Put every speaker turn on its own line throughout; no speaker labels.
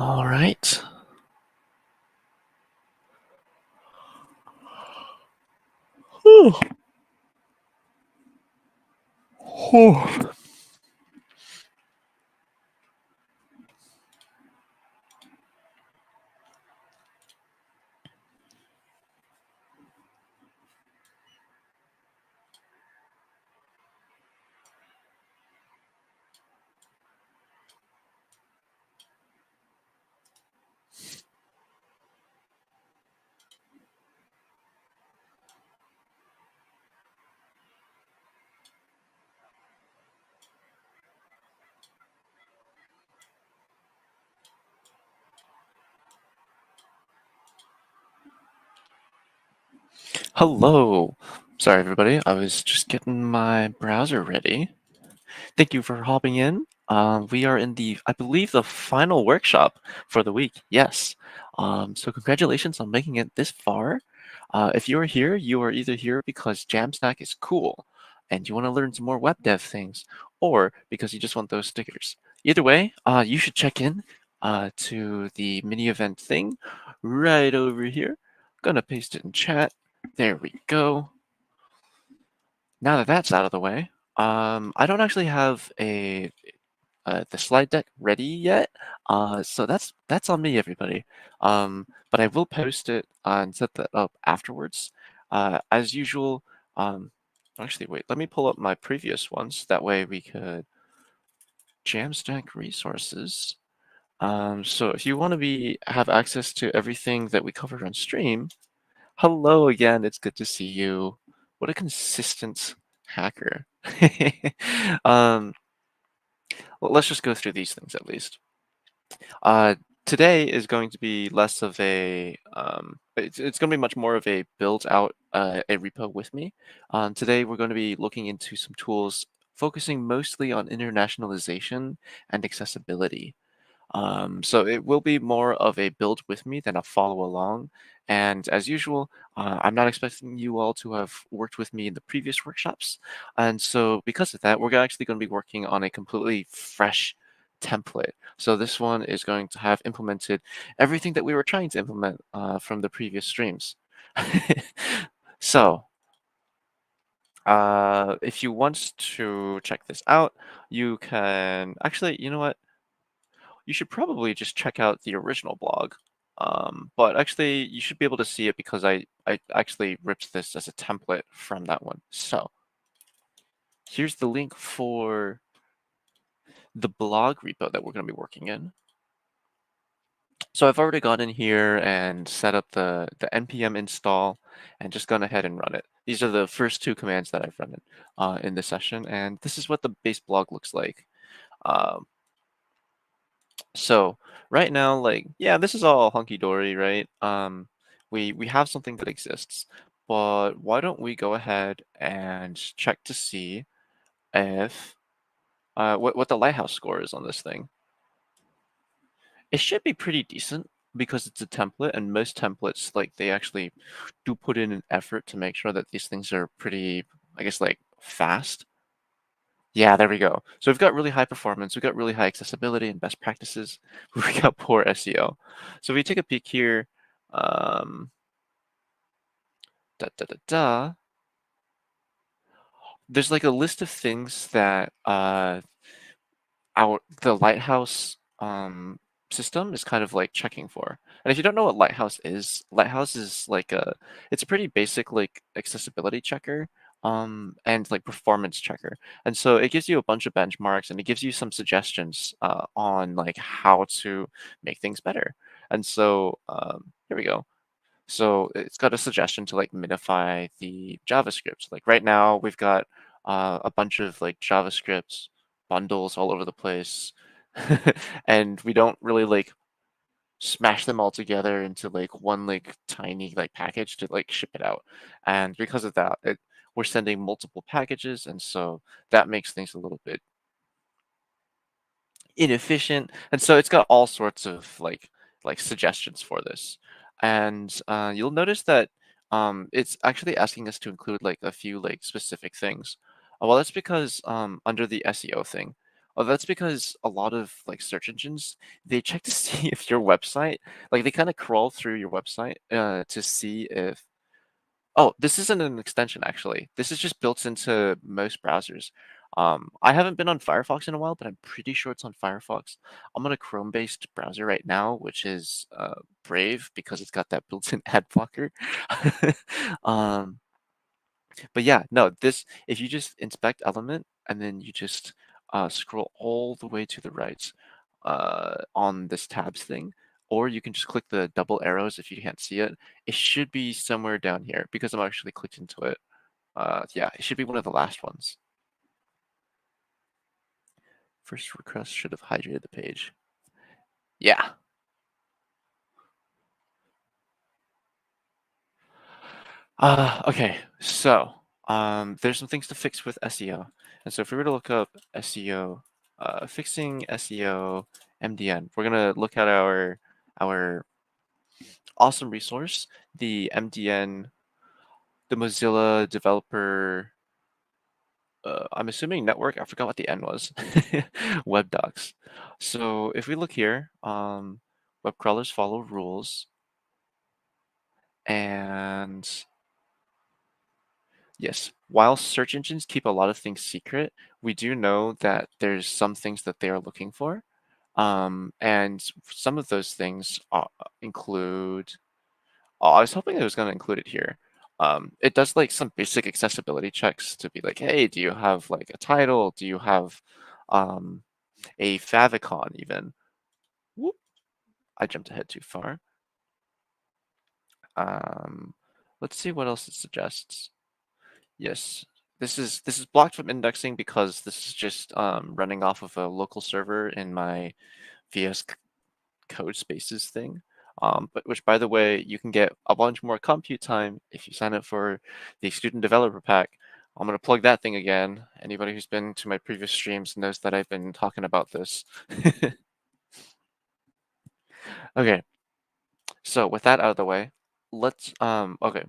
All right. Whew. Whew. Hello. Sorry, everybody. I was just getting my browser ready. Thank you for hopping in. We are in I believe, the final workshop for the week. Yes. So congratulations on making it this far. If you are here, you are either here because JAMStack is cool and you want to learn some more web dev things, or because you just want those stickers. Either way, you should check in to the mini event thing right over here. Gonna paste it in chat. There we go. Now that that's out of the way, I don't actually have the slide deck ready yet, so that's on me, everybody. But I will post it and set that up afterwards. As usual, actually, wait, let me pull up my previous ones. That way we could Jamstack resources. So if you want to have access to everything that we covered on stream, hello again. It's good to see you. What a consistent hacker. um, well, let's just go through these things at least. Today is going to be less of it's going to be much more of a build out a repo with me. Today we're going to be looking into some tools focusing mostly on internationalization and accessibility. So it will be more of a build with me than a follow along. And as usual, I'm not expecting you all to have worked with me in the previous workshops. And so because of that, we're actually going to be working on a completely fresh template. So this one is going to have implemented everything that we were trying to implement from the previous streams. So if you want to check this out, you can actually, you know what? You should probably just check out the original blog. But actually, you should be able to see it because I actually ripped this as a template from that one. So here's the link for the blog repo that we're going to be working in. So I've already gone in here and set up the npm install and just gone ahead and run it. These are the first two commands that I've run in this session, and this is what the base blog looks like. Um, So right now, like, yeah, this is all hunky-dory, right? We have something that exists, but why don't we go ahead and check to see if what the lighthouse score is on this thing. It should be pretty decent because it's a template, and most templates, like, they actually do put in an effort to make sure that these things are pretty, I guess, like, fast. Yeah, there we go. So we've got really high performance, we've got really high accessibility and best practices. We've got poor SEO. So if we take a peek here, um, da, da, da, da, there's like a list of things that the Lighthouse system is kind of like checking for. And if you don't know what Lighthouse is like it's a pretty basic like accessibility checker and like performance checker. And so it gives you a bunch of benchmarks and it gives you some suggestions on like how to make things better. And so here we go. So it's got a suggestion to like minify the JavaScript. Like right now we've got a bunch of like JavaScript bundles all over the place. And we don't really like smash them all together into like one like tiny like package to like ship it out. And because of that, we're sending multiple packages, and so that makes things a little bit inefficient. And so it's got all sorts of like suggestions for this. And you'll notice that it's actually asking us to include like a few like specific things. Well, that's because under the SEO thing, Oh, that's because a lot of like search engines, they check to see if your website, like they kind of crawl through your website to see if, oh, this isn't an extension actually. This is just built into most browsers. I haven't been on Firefox in a while, but I'm pretty sure it's on Firefox. I'm on a Chrome-based browser right now, which is Brave because it's got that built-in ad blocker. um, but yeah, no, this if you just inspect element and then you just scroll all the way to the right on this tabs thing, or you can just click the double arrows if you can't see it. It should be somewhere down here because I'm actually clicked into it. Yeah, it should be one of the last ones. First request should have hydrated the page. Yeah. Okay, so there's some things to fix with SEO. And so if we were to look up SEO, fixing SEO MDN, we're gonna look at our awesome resource, the MDN, the Mozilla Developer, I'm assuming network, I forgot what the N was, web docs. So if we look here, web crawlers follow rules, and yes, while search engines keep a lot of things secret, we do know that there's some things that they are looking for. And some of those things include, oh, I was hoping it was going to include it here. It does like some basic accessibility checks to be like, hey, do you have like a title? Do you have um, a favicon even? Whoop, I jumped ahead too far. Um, let's see what else it suggests. Yes, this is blocked from indexing because this is just running off of a local server in my VS Code Spaces thing. But which, by the way, you can get a bunch more compute time if you sign up for the student developer pack. I'm gonna plug that thing again. Anybody who's been to my previous streams knows that I've been talking about this. Okay, so with that out of the way, let's okay.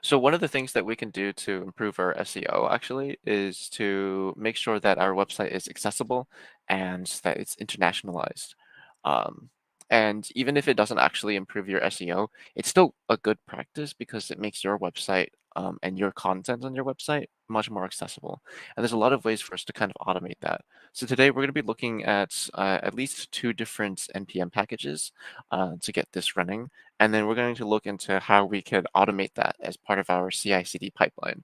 So one of the things that we can do to improve our SEO actually is to make sure that our website is accessible and that it's internationalized. Um, and even if it doesn't actually improve your SEO, it's still a good practice because it makes your website and your content on your website much more accessible. And there's a lot of ways for us to kind of automate that. So today we're going to be looking at least two different NPM packages to get this running. And then we're going to look into how we could automate that as part of our CI/CD pipeline.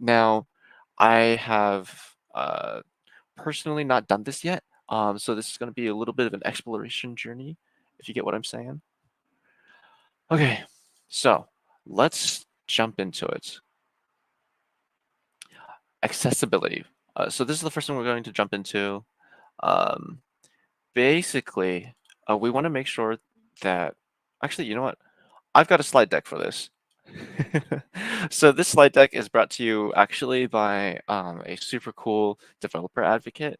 Now, I have personally not done this yet, so this is going to be a little bit of an exploration journey, if you get what I'm saying. Okay, so let's jump into it. Accessibility. So this is the first one we're going to jump into. Um, Basically, we want to make sure that, actually, you know what? I've got a slide deck for this. So this slide deck is brought to you actually by a super cool developer advocate,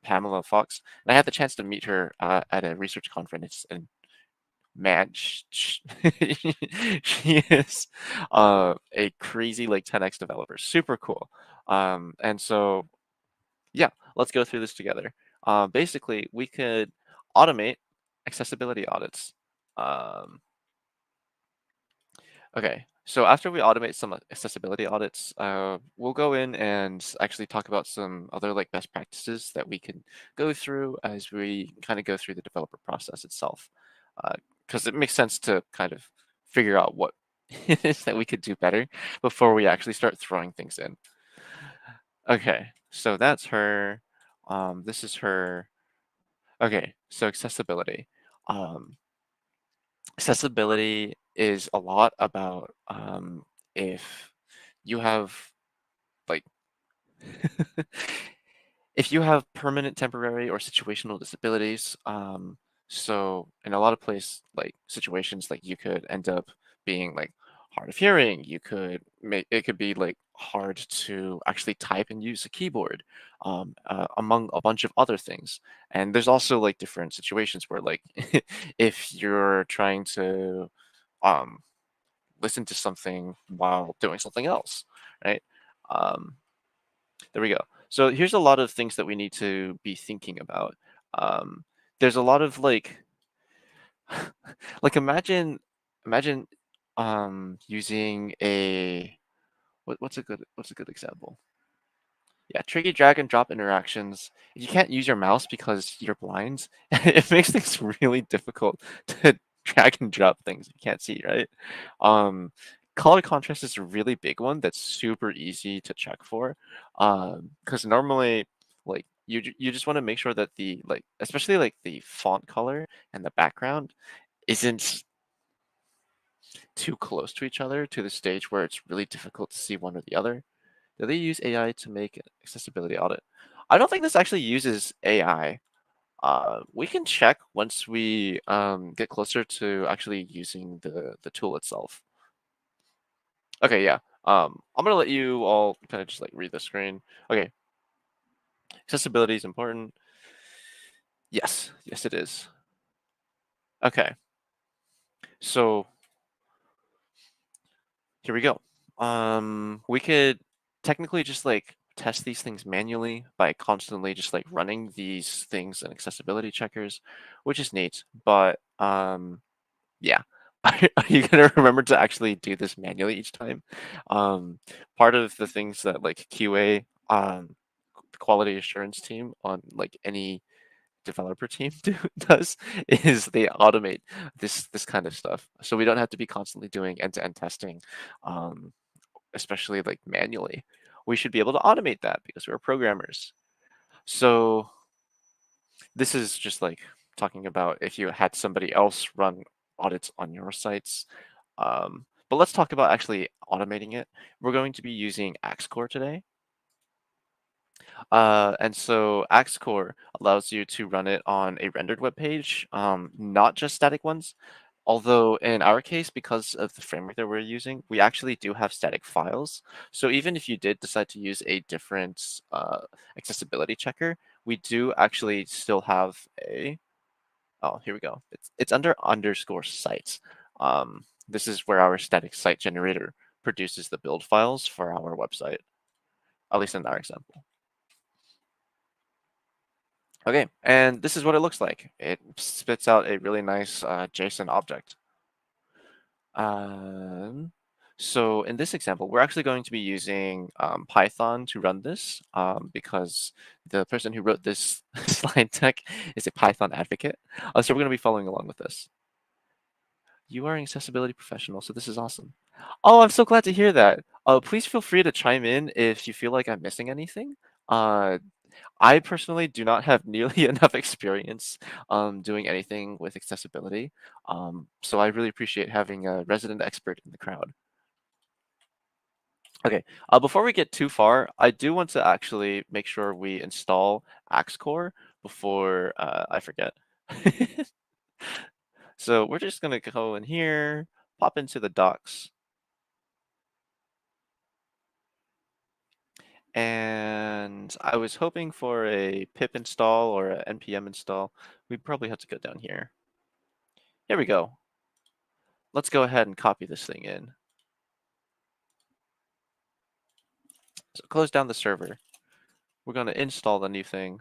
Pamela Fox. And I had the chance to meet her at a research conference, and man, she is a crazy like 10x developer, super cool. And so yeah, let's go through this together. Basically, we could automate accessibility audits. Um, Okay, so after we automate some accessibility audits, we'll go in and actually talk about some other like best practices that we can go through as we kind of go through the developer process itself. Because it makes sense to kind of figure out what it is that we could do better before we actually start throwing things in. Okay, so that's her. This is her. Okay, so accessibility. Um, Accessibility is a lot about if you have like if you have permanent, temporary, or situational disabilities. So in a lot of place like situations, like you could end up being like hard of hearing. You could make it could be like hard to actually type and use a keyboard, among a bunch of other things. And there's also like different situations where like if you're trying to um, listen to something while doing something else, right? Um, There we go. So here's a lot of things that we need to be thinking about. Um, there's a lot of like imagine using a what's a good example? Yeah, tricky drag and drop interactions. If you can't use your mouse because you're blind, it makes things really difficult to drag and drop things you can't see, right? Um, Color contrast is a really big one that's super easy to check for. Because normally, like you just want to make sure that the especially like the font color and the background isn't too close to each other to the stage where it's really difficult to see one or the other. Do they use AI to make an accessibility audit? I don't think this actually uses AI. We can check once we get closer to actually using the tool itself. Okay, yeah. I'm gonna let you all kind of just like read the screen. Okay, accessibility is important. Yes, yes, it is. Okay, so here we go. We could technically just like test these things manually by constantly just like running these things in accessibility checkers, which is neat. But yeah, are you gonna remember to actually do this manually each time? Part of the things that like QA, the quality assurance team on like any developer team does is they automate this kind of stuff, so we don't have to be constantly doing end-to-end testing. Um, Especially like manually. We should be able to automate that because we're programmers. So this is just like talking about if you had somebody else run audits on your sites. But let's talk about actually automating it. We're going to be using Axcore today. And so Axcore allows you to run it on a rendered web page, not just static ones. Although in our case, because of the framework that we're using, we actually do have static files. So even if you did decide to use a different accessibility checker, we do actually still have a, oh, here we go. It's under underscore sites. This is where our static site generator produces the build files for our website, at least in our example. Okay, and this is what it looks like. It spits out a really nice JSON object. Um, so in this example, we're actually going to be using Python to run this because the person who wrote this slide deck is a Python advocate. So we're going to be following along with this. You are an accessibility professional, so this is awesome. Oh, I'm so glad to hear that. Please feel free to chime in if you feel like I'm missing anything. Uh, I personally do not have nearly enough experience doing anything with accessibility, so I really appreciate having a resident expert in the crowd. Okay, before we get too far, I do want to actually make sure we install Axcore before I forget. So we're just gonna go in here, pop into the docs, and I was hoping for a pip install or a npm install. We probably have to go down here. Here we go. Let's go ahead and copy this thing in. So close down the server. We're going to install the new thing.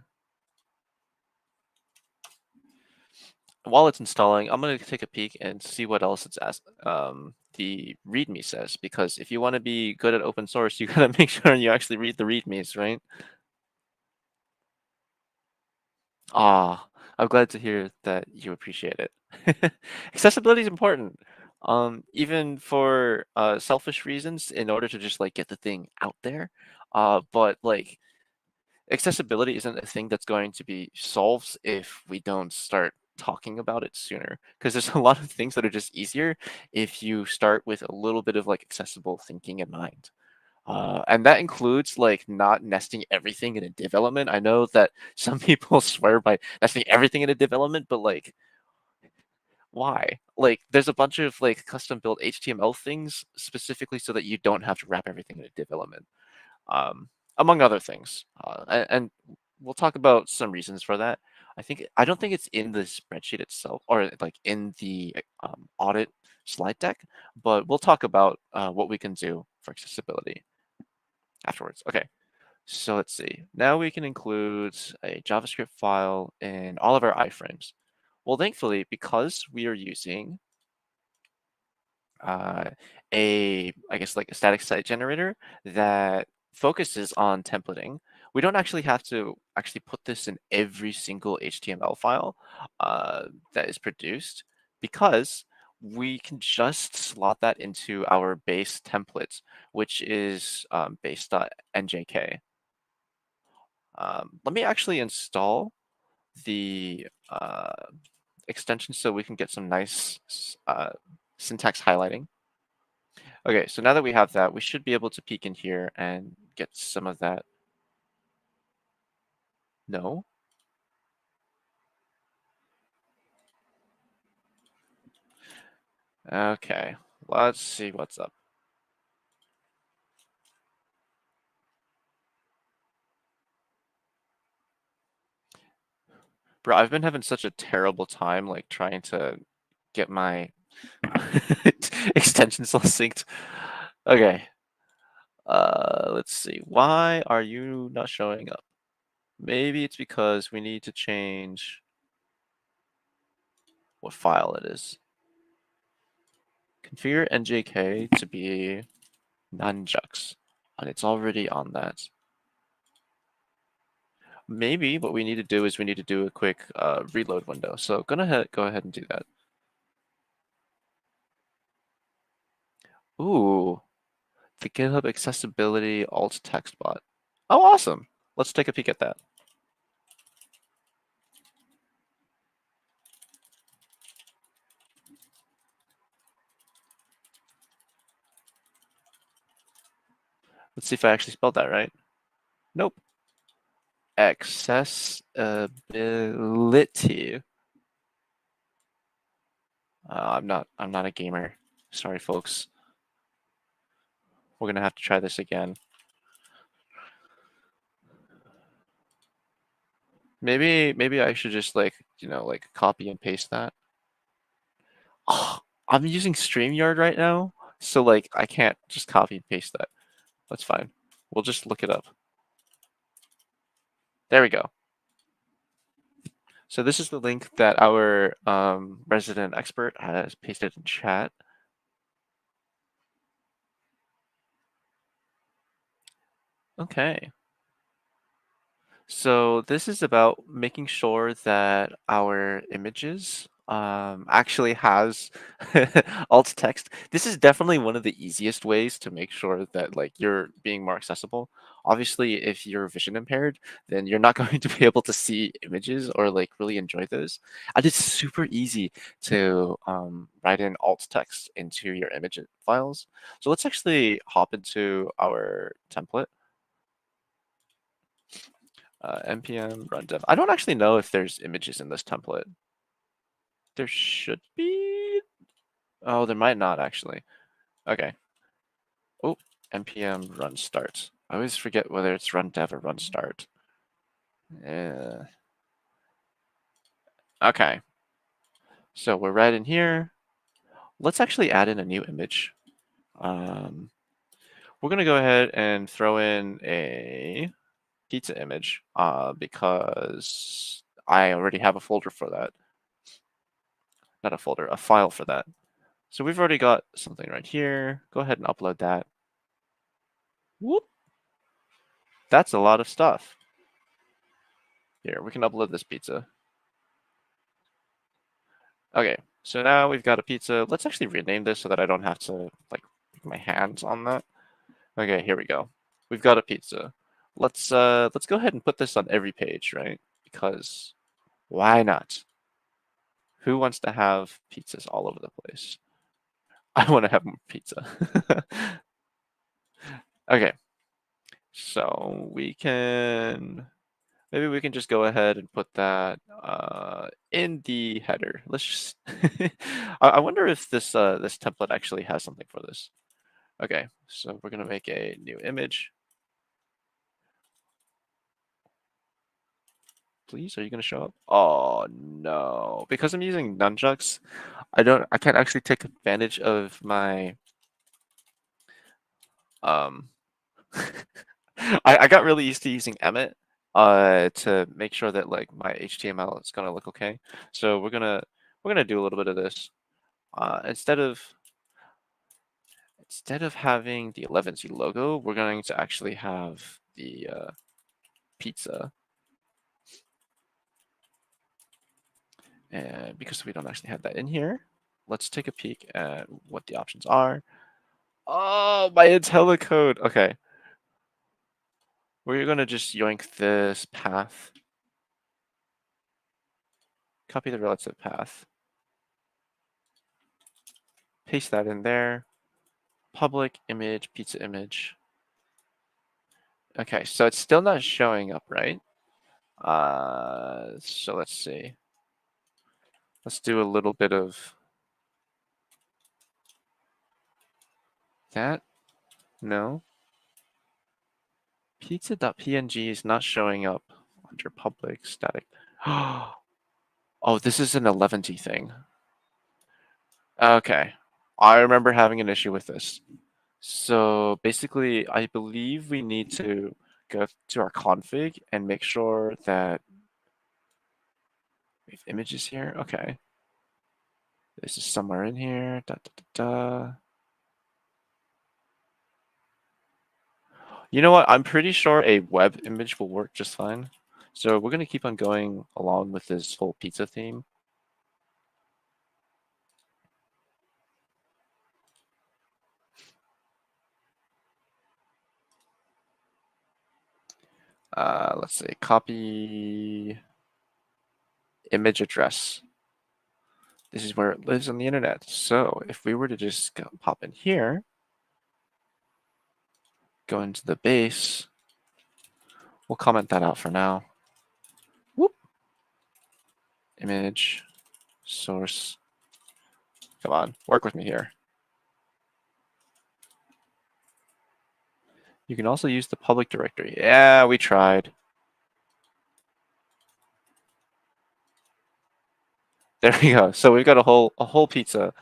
While it's installing, I'm going to take a peek and see what else it's the README says, because if you want to be good at open source, you got to make sure you actually read the READMEs, right? Ah, I'm glad to hear that you appreciate it. Accessibility is important. Even for selfish reasons, in order to just like get the thing out there. But like accessibility isn't a thing that's going to be solved if we don't start talking about it sooner. Because there's a lot of things that are just easier if you start with a little bit of like accessible thinking in mind. And that includes like not nesting everything in a development. I know that some people swear by nesting everything in a development, but like, why? Like, there's a bunch of like custom built HTML things specifically so that you don't have to wrap everything in a development, um, among other things. And we'll talk about some reasons for that. I don't think it's in the spreadsheet itself or like in the audit slide deck, but we'll talk about what we can do for accessibility afterwards. Okay, So let's see. Now we can include a JavaScript file in all of our iframes. Well, thankfully, because we are using uh, I guess like a static site generator that focuses on templating, we don't actually have to actually put this in every single HTML file that is produced because we can just slot that into our base template, which is base.njk. Let me actually install the extension so we can get some nice syntax highlighting. Okay, so now that we have that, we should be able to peek in here and get some of that. No? Okay, let's see what's up. Bro, I've been having such a terrible time like trying to get my extensions all synced. Okay. Let's see. Why are you not showing up? Maybe it's because we need to change what file it is. Configure njk to be nunjux, and it's already on that. Maybe what we need to do is we need to do a quick reload window. So go ahead and do that. Ooh, the GitHub accessibility alt text bot. Oh, awesome. Let's take a peek at that. Let's see if I actually spelled that right. Nope. Accessibility. I'm not a gamer. Sorry, folks. We're gonna have to try this again. Maybe I should just like copy and paste that. Oh, I'm using StreamYard right now, so like I can't just copy and paste that. That's fine. We'll just look it up. There we go. So this is the link that our resident expert has pasted in chat. Okay. So this is about making sure that our images actually has alt text. This is definitely one of the easiest ways to make sure that like you're being more accessible. Obviously, if you're vision impaired, then you're not going to be able to see images or like really enjoy those. And it's super easy to write in alt text into your image files. So let's actually hop into our template. npm run dev. I don't actually know if there's images in this template. There should be. Oh, there might not actually. Okay. Oh, npm run start. I always forget whether it's run dev or run start. Yeah. Okay. So we're right in here. Let's actually add in a new image. We're gonna go ahead and throw in a pizza image because I already have a folder for that. Not a folder, a file for that. So we've already got something right here. Go ahead and upload that. Whoop. That's a lot of stuff. Here, we can upload this pizza. Okay, so now we've got a pizza. Let's actually rename this so that I don't have to like put my hands on that. Okay, here we go. We've got a pizza. Let's go ahead and put this on every page, right? Because why not? Who wants to have pizzas all over the place? I want to have more pizza. Okay, so maybe we can just go ahead and put that in the header. Let's just I wonder if this template actually has something for this. Okay, so we're gonna make a new image. Please, are you gonna show up? Oh no. Because I'm using nunchucks, I can't actually take advantage of my I got really used to using Emmet to make sure that like my HTML is gonna look okay. So we're gonna do a little bit of this. Instead of having the 11C logo, we're going to actually have the pizza. And because we don't actually have that in here, let's take a peek at what the options are. Oh, my IntelliCode. Okay. We're going to just yoink this path. Copy the relative path. Paste that in there. Public image, pizza image. Okay, so it's still not showing up, right? So let's see. Let's do a little bit of that. No. Pizza.png is not showing up under public static. Oh, this is an 11T thing. Okay. I remember having an issue with this. So basically, I believe we need to go to our config and make sure that we have images here. Okay. This is somewhere in here. Da, da, da, da. You know what? I'm pretty sure a web image will work just fine. So we're going to keep on going along with this whole pizza theme. Let's say copy image address. This is where it lives on the internet. So if we were to just pop in here, go into the base, we'll comment that out for now. Whoop. Image, source. Come on, work with me here. You can also use the public directory. Yeah, we tried. There we go. So we've got a whole pizza.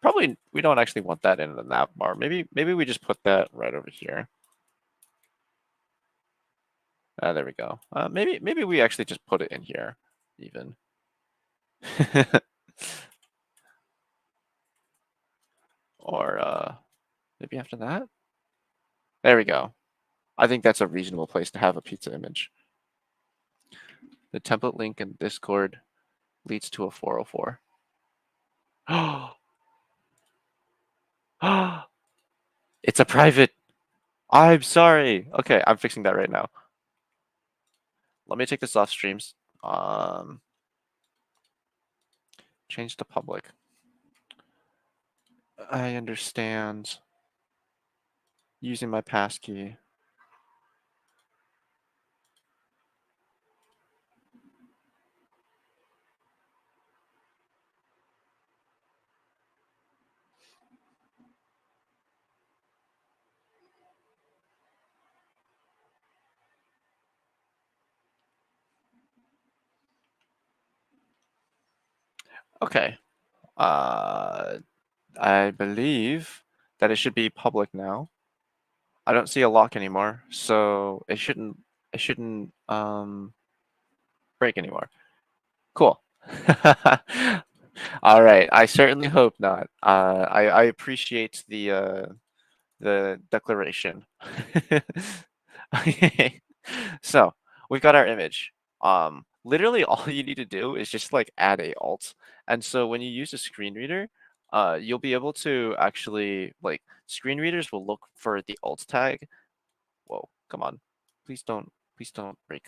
Probably we don't actually want that in the nav bar. Maybe we just put that right over here. There we go. Maybe we actually just put it in here, even. Or maybe after that. There we go. I think that's a reasonable place to have a pizza image. The template link in Discord leads to a 404. It's a private. I'm sorry. Okay, I'm fixing that right now. Let me take this off streams. Change to public. I understand. Using my passkey. Okay. I believe that it should be public now. I don't see a lock anymore, so it shouldn't break anymore. Cool. All right. I certainly hope not. I appreciate the declaration. Okay. So we've got our image. Literally all you need to do is just like add a alt. And so when you use a screen reader, you'll be able to actually like screen readers will look for the alt tag. Whoa, come on. Please don't break.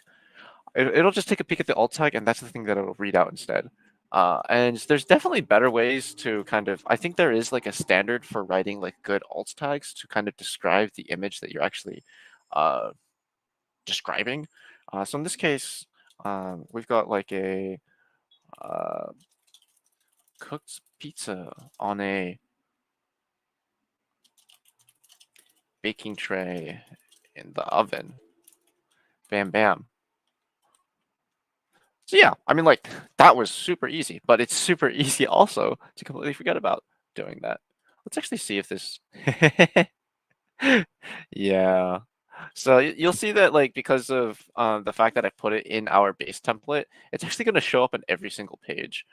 It'll just take a peek at the alt tag, and that's the thing that it'll read out instead. And there's definitely better ways to kind of, I think there is like a standard for writing like good alt tags to kind of describe the image that you're actually uh, describing. So in this case, we've got like a uh, cooked pizza on a baking tray in the oven. Bam, bam. So yeah, I mean, like that was super easy, but it's super easy also to completely forget about doing that. Let's actually see if this. Yeah. So you'll see that like because of the fact that I put it in our base template, it's actually going to show up on every single page.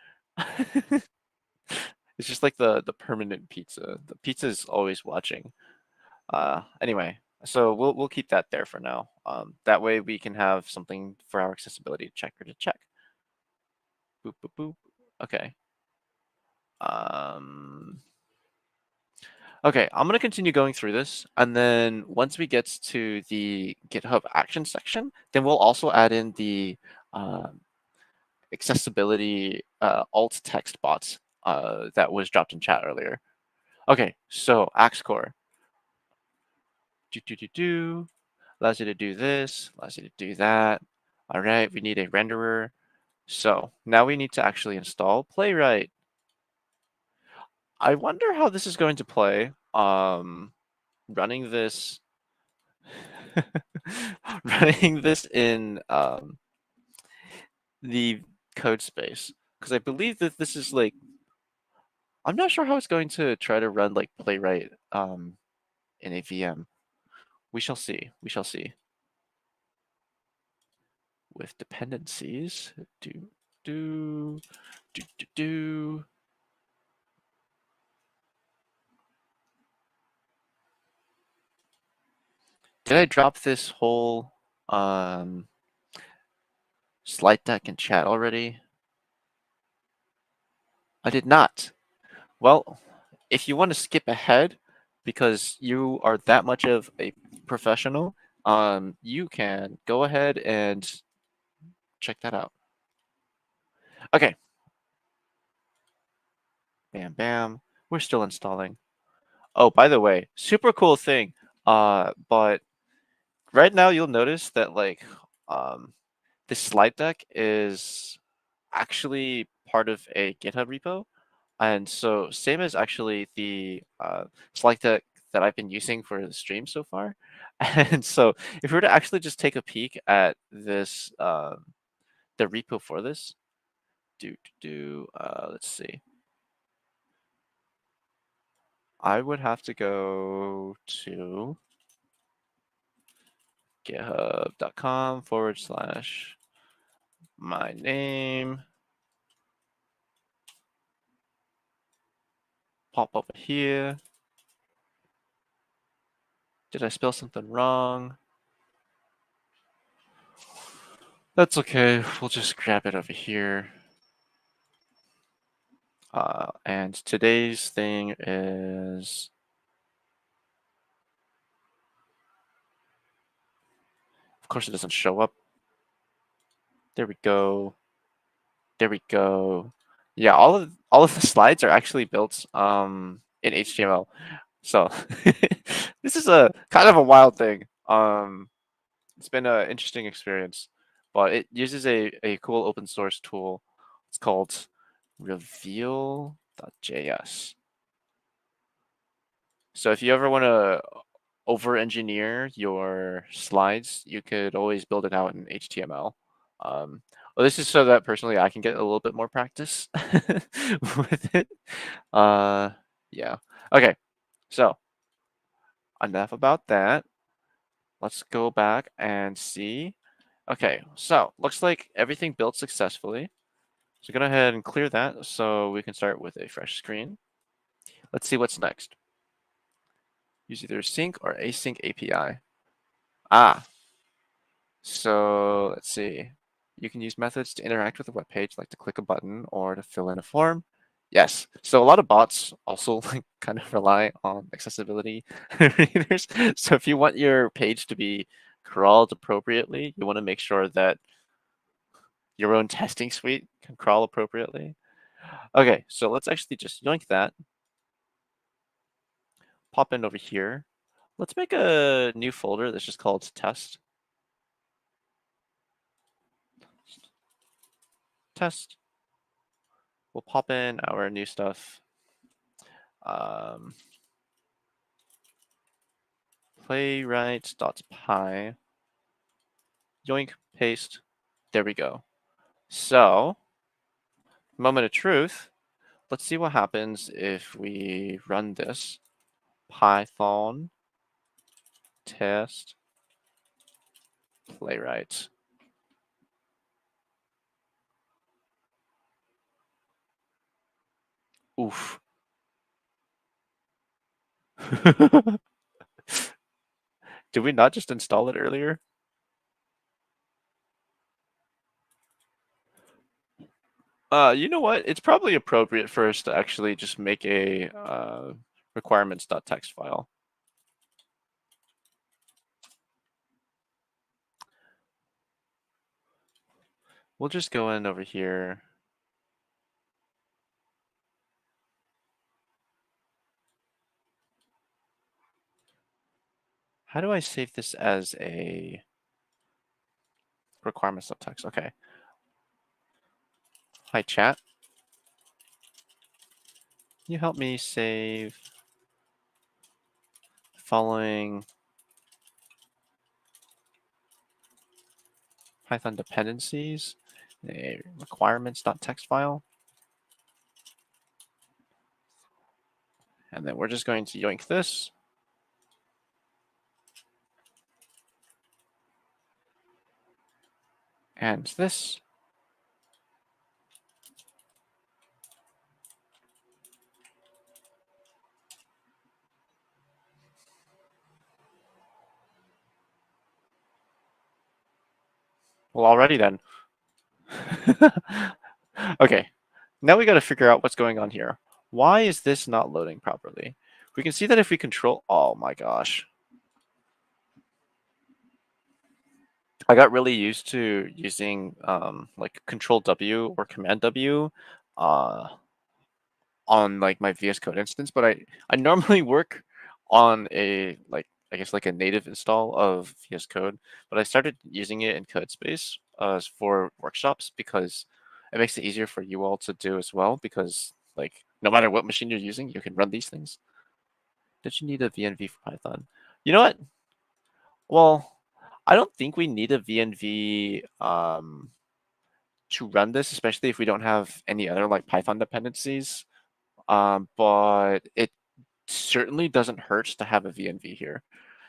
It's just like the permanent pizza. The pizza is always watching. Anyway, so we'll keep that there for now. That way we can have something for our accessibility checker to check. Boop boop boop. Okay. Um, okay, I'm gonna continue going through this, and then once we get to the GitHub Action section, then we'll also add in the um, accessibility alt text bots that was dropped in chat earlier. Okay, so Axcore. Do. Allows you to do this, allows you to do that. All right, we need a renderer. So now we need to actually install Playwright. I wonder how this is going to play. Running this, running this in the code space, because I believe that this is like, I'm not sure how it's going to try to run like Playwright in a VM. We shall see. We shall see. With dependencies, do do do do do. Did I drop this whole slide deck in chat already? I did not. Well, if you want to skip ahead because you are that much of a professional, you can go ahead and check that out. Okay. Bam, bam. We're still installing. Oh, by the way, super cool thing. But right now you'll notice that like this slide deck is actually part of a GitHub repo. And so same as actually the slide deck that I've been using for the stream so far. And so if we were to actually just take a peek at this, the repo for this, let's see. I would have to go to github.com/my name. Pop up here. Did I spell something wrong? That's okay. We'll just grab it over here. And today's thing is, of course, it doesn't show up. There we go. There we go. Yeah, all of the slides are actually built in HTML. So this is a kind of a wild thing. It's been an interesting experience, but it uses a cool open source tool. It's called reveal.js. So if you ever want to over-engineer your slides, you could always build it out in HTML. Well, this is so that personally I can get a little bit more practice with it. Yeah. Okay. So enough about that. Let's go back and see. Okay. So looks like everything built successfully. So go ahead and clear that so we can start with a fresh screen. Let's see what's next. Use either sync or async API. So let's see. You can use methods to interact with a web page, like to click a button or to fill in a form. Yes. So a lot of bots also like kind of rely on accessibility readers. So if you want your page to be crawled appropriately, you want to make sure that your own testing suite can crawl appropriately. Okay, so let's actually just yoink that. Pop in over here. Let's make a new folder that's just called test. Test. We'll pop in our new stuff. Playwright.py. Yoink, paste. There we go. So, moment of truth. Let's see what happens if we run this. Python test playwright. Oof. Did we not just install it earlier? You know what? It's probably appropriate for us to actually just make a requirements.txt file. We'll just go in over here. How do I save this as a requirements.txt? Okay. Hi, chat. Can you help me save the following Python dependencies, a requirements.txt file? And then we're just going to yoink this. And this. Well, already then. Okay, now we got to figure out what's going on here. Why is this not loading properly? We can see that if we control, oh my gosh. I got really used to using like Control W or Command W on like my VS Code instance, but I normally work on a like I guess like a native install of VS Code, but I started using it in CodeSpace for workshops because it makes it easier for you all to do as well because like no matter what machine you're using, you can run these things. Did you need a VNV for Python? You know what? Well, I don't think we need a VNV to run this, especially if we don't have any other like Python dependencies. But it certainly doesn't hurt to have a VNV here.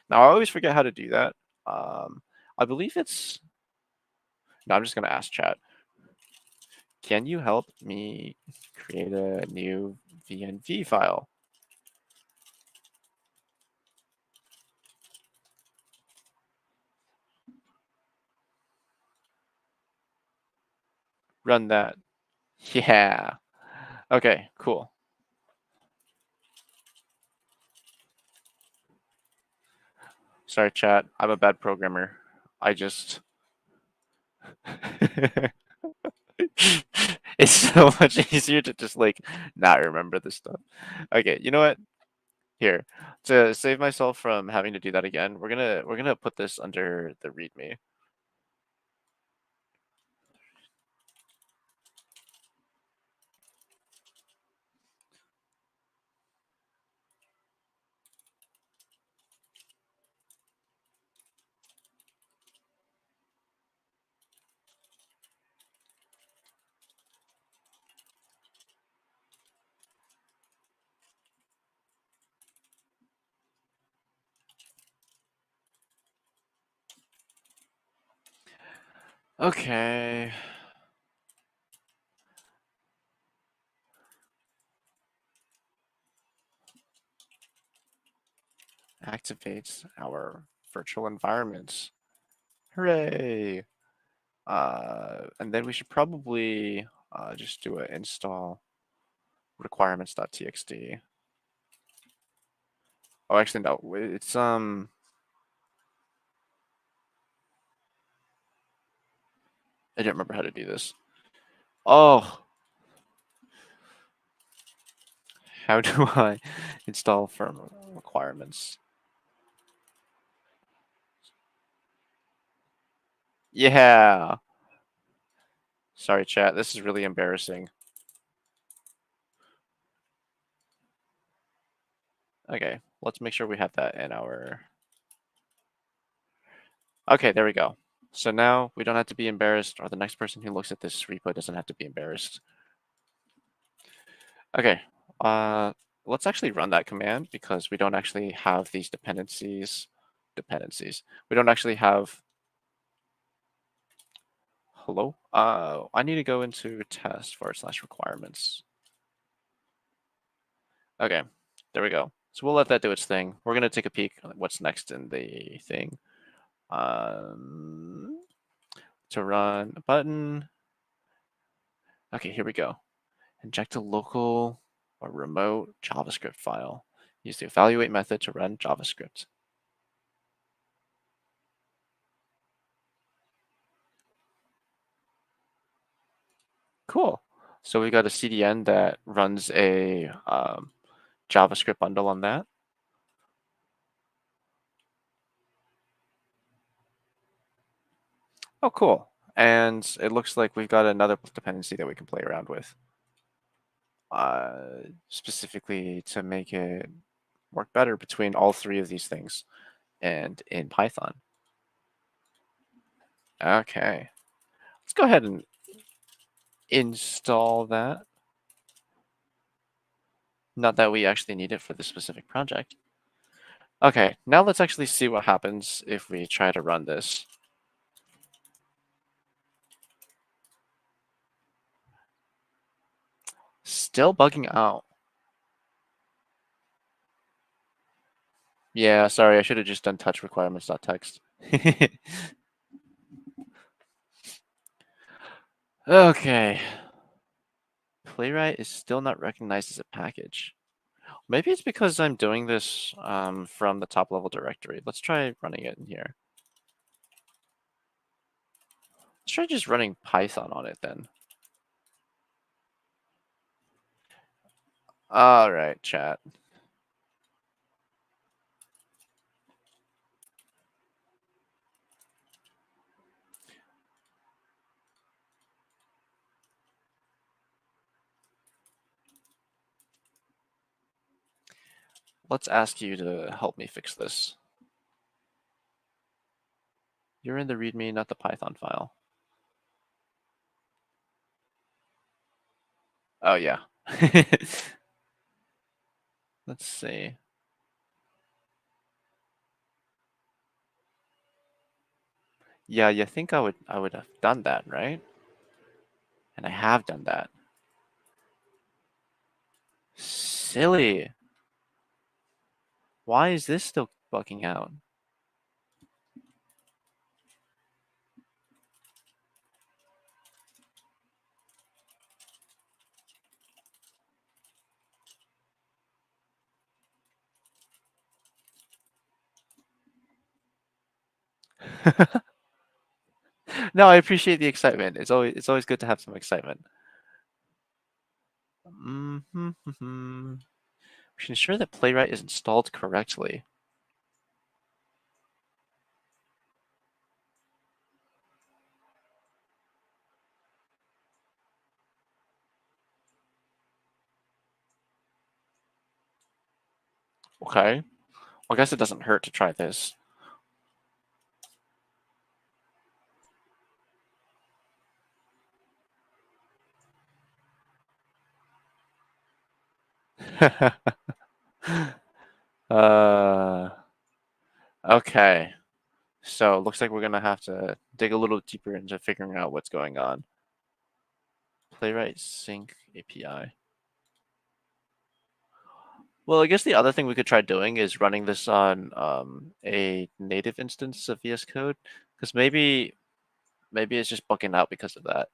Now, I always forget how to do that. I believe it's... No, I'm just going to ask chat. Can you help me create a new VNV file? Run that. Yeah. Okay, cool. Sorry, chat. I'm a bad programmer. I just... It's so much easier to just like not remember this stuff. Okay, you know what? Here, to save myself from having to do that again, we're gonna put this under the README. Okay. Activates our virtual environments. Hooray! And then we should probably just do an install requirements.txt. Oh, actually, no. It's I don't remember how to do this. Oh, how do I install firm requirements? Yeah. Sorry, chat. This is really embarrassing. Okay, let's make sure we have that in our... Okay, there we go. So now we don't have to be embarrassed, or the next person who looks at this repo doesn't have to be embarrassed. Okay, let's actually run that command because we don't actually have these dependencies. We don't actually have Hello? I need to go into test / requirements. Okay, there we go. So we'll let that do its thing. We're gonna take a peek at what's next in the thing. Um, to run a button. Okay, here we go. Inject a local or remote JavaScript file. Use the evaluate method to run JavaScript. Cool. So we got a CDN that runs a JavaScript bundle on that. Oh, cool. And it looks like we've got another dependency that we can play around with, specifically to make it work better between all three of these things and in Python. Okay. Let's go ahead and install that. Not that we actually need it for this specific project. Okay, now let's actually see what happens if we try to run this. Still bugging out. Yeah, sorry, I should have just done touch requirements.txt. Okay. Playwright is still not recognized as a package. Maybe it's because I'm doing this from the top level directory. Let's try running it in here. Let's try just running Python on it then. All right, chat. Let's ask you to help me fix this. You're in the README, not the Python file. Oh, yeah. Let's see. Yeah, you think I would have done that, right? And I have done that. Silly. Why is this still bugging out? No, I appreciate the excitement. It's always good to have some excitement. We should ensure that Playwright is installed correctly. Okay. Well, I guess it doesn't hurt to try this. uh, okay. So it looks like we're gonna have to dig a little deeper into figuring out what's going on. Playwright Sync API. Well, I guess the other thing we could try doing is running this on a native instance of VS Code, because maybe it's just bugging out because of that.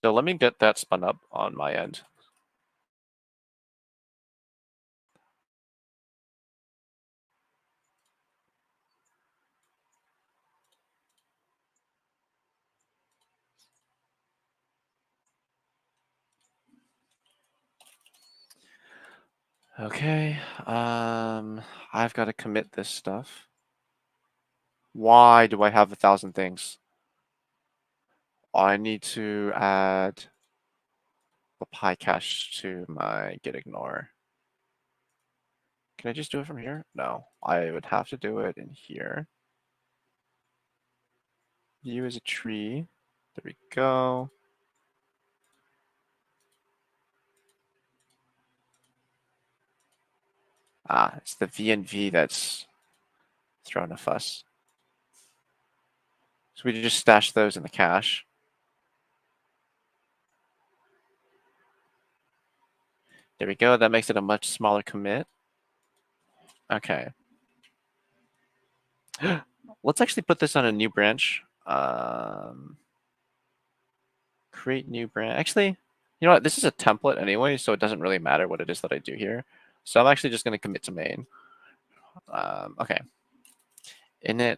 So let me get that spun up on my end. Okay, I've got to commit this stuff. Why do I have 1,000 things? I need to add the PyCache to my git ignore. Can I just do it from here? No, I would have to do it in here. View as a tree. There we go. Ah, it's the V and V that's throwing a fuss. So we just stash those in the cache. There we go. That makes it a much smaller commit. Okay. Let's actually put this on a new branch. Create new branch. Actually, you know what? This is a template anyway, so it doesn't really matter what it is that I do here. So I'm actually just going to commit to main. Okay. Init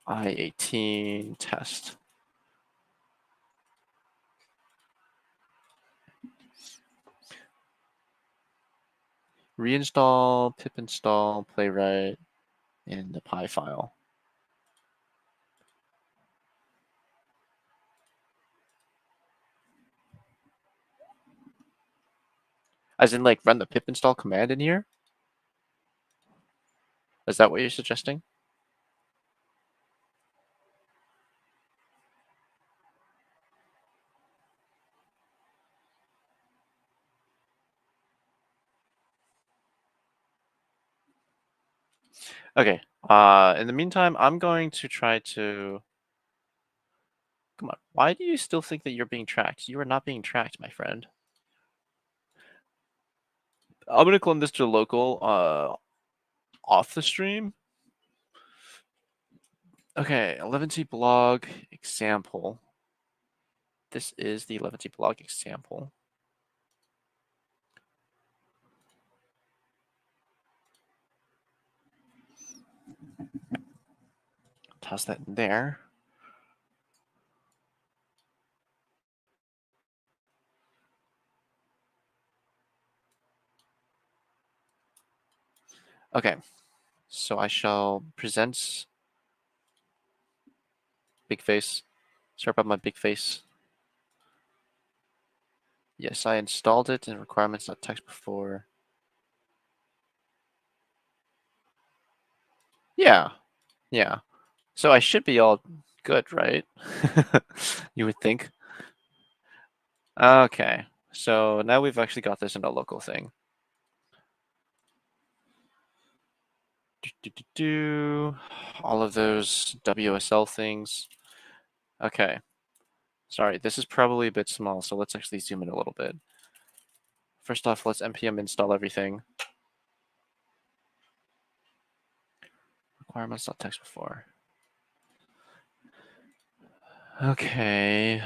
I18 test. Reinstall, pip install, playwright in the py file. As in, like, run the pip install command in here? Is that what you're suggesting? Okay. In the meantime, I'm going to try to... Come on. Why do you still think that you're being tracked? You are not being tracked, my friend. I'm going to clone this to local off the stream. Okay, 11T blog example. This is the 11T blog example. Toss that in there. Okay, so I shall present big face. Start up my big face. Yes, I installed it in requirements.txt before. Yeah, yeah. So I should be all good, right? You would think. Okay, so now we've actually got this in a local thing. All of those WSL things. Okay. Sorry, this is probably a bit small, so let's actually zoom in a little bit. First off, let's npm install everything. Requirements.txt before. Okay.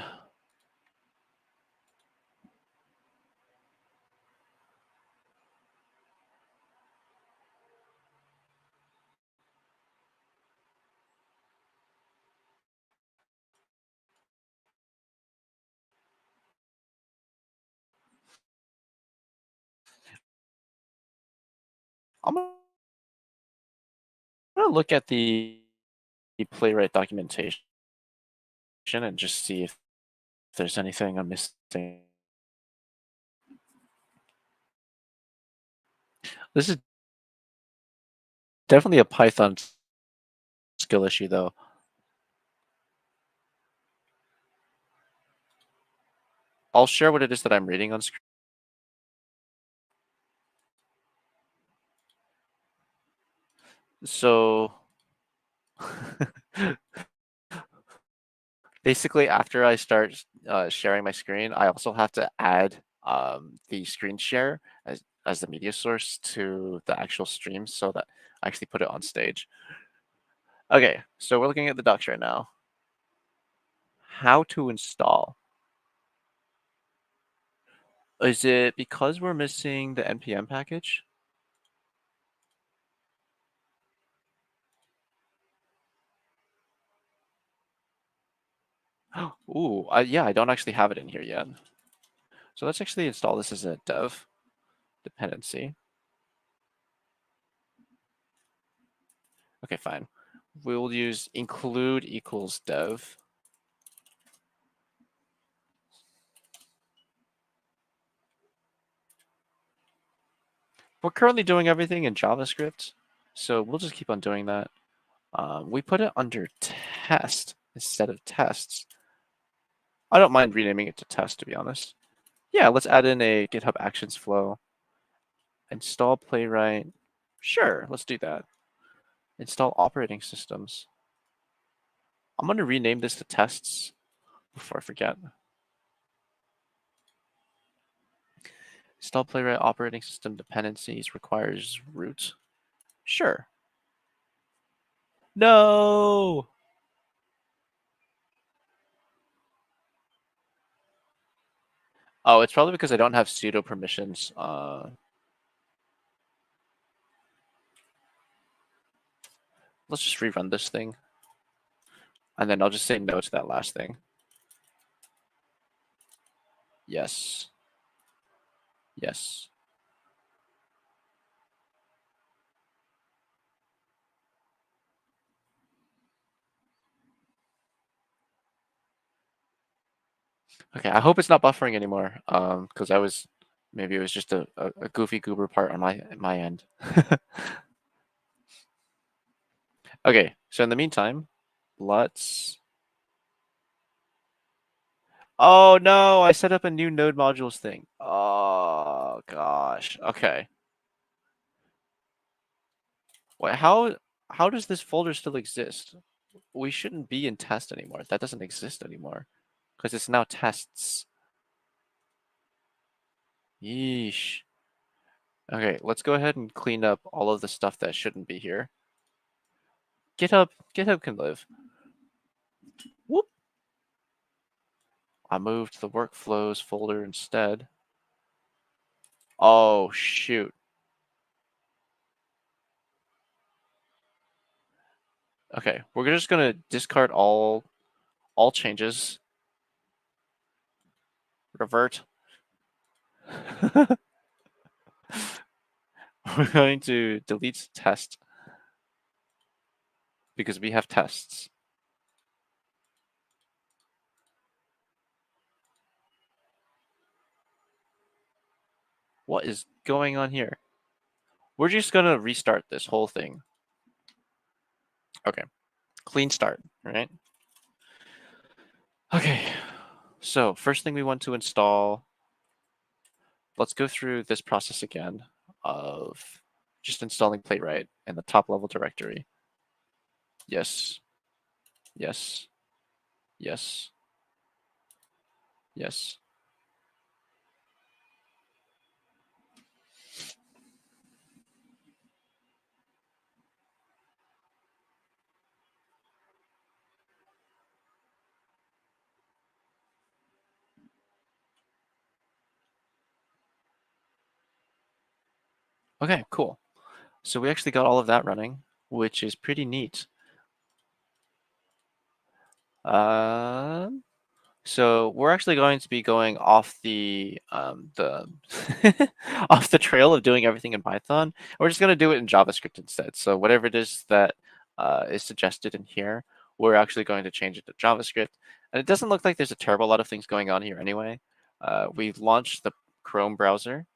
I'm gonna look at the playwright documentation and just see if there's anything I'm missing. This is definitely a Python skill issue, though. I'll share what it is that I'm reading on screen. So basically, after I start sharing my screen, I also have to add the screen share as the media source to the actual stream so that I actually put it on stage. Okay, so we're looking at the docs right now. How to install. Is it because we're missing the npm package? Ooh, yeah, I don't actually have it in here yet. So let's actually install this as a dev dependency. Okay, fine. We'll use include equals dev. We're currently doing everything in JavaScript, so we'll just keep on doing that. We put it under test instead of tests. I don't mind renaming it to test, to be honest. Yeah, let's add in a GitHub Actions flow. Install playwright. Sure, let's do that. Install operating systems. I'm going to rename this to tests before I forget. Install Playwright operating system dependencies requires root. Sure. No! Oh, it's probably because I don't have sudo permissions. Let's just rerun this thing. And then I'll just say no to that last thing. Yes. Yes. Okay, I hope it's not buffering anymore. Because maybe it was just a goofy goober part on my end. Okay, so in the meantime, let's. Oh no, I set up a new node modules thing. Oh gosh. Okay. Wait, how does this folder still exist? We shouldn't be in test anymore. That doesn't exist anymore because it's now tests. Yeesh. Okay, let's go ahead and clean up all of the stuff that shouldn't be here. GitHub can live. Whoop. I moved the workflows folder instead. Oh shoot. Okay, we're just gonna discard all changes. Revert. We're going to delete test because we have tests. What is going on here? We're just gonna restart this whole thing. Okay, clean start, right? Okay, so first thing we want to install, let's go through this process again of just installing Playwright in the top level directory. Yes, yes, yes, yes. Okay, cool. So we actually got all of that running, which is pretty neat. So we're actually going to be going off the off the trail of doing everything in Python. We're just going to do it in JavaScript instead. So whatever it is that is suggested in here, we're actually going to change it to JavaScript. And it doesn't look like there's a terrible lot of things going on here anyway. We've launched the Chrome browser,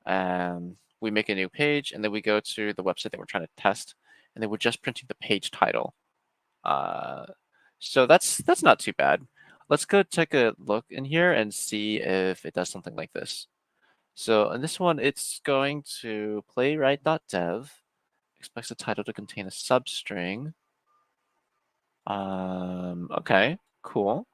and we make a new page, and then we go to the website that we're trying to test, and then we're just printing the page title. So that's not too bad. Let's go take a look in here and see if it does something like this. So in this one, it's going to playwright.dev, expects the title to contain a substring. Okay, cool.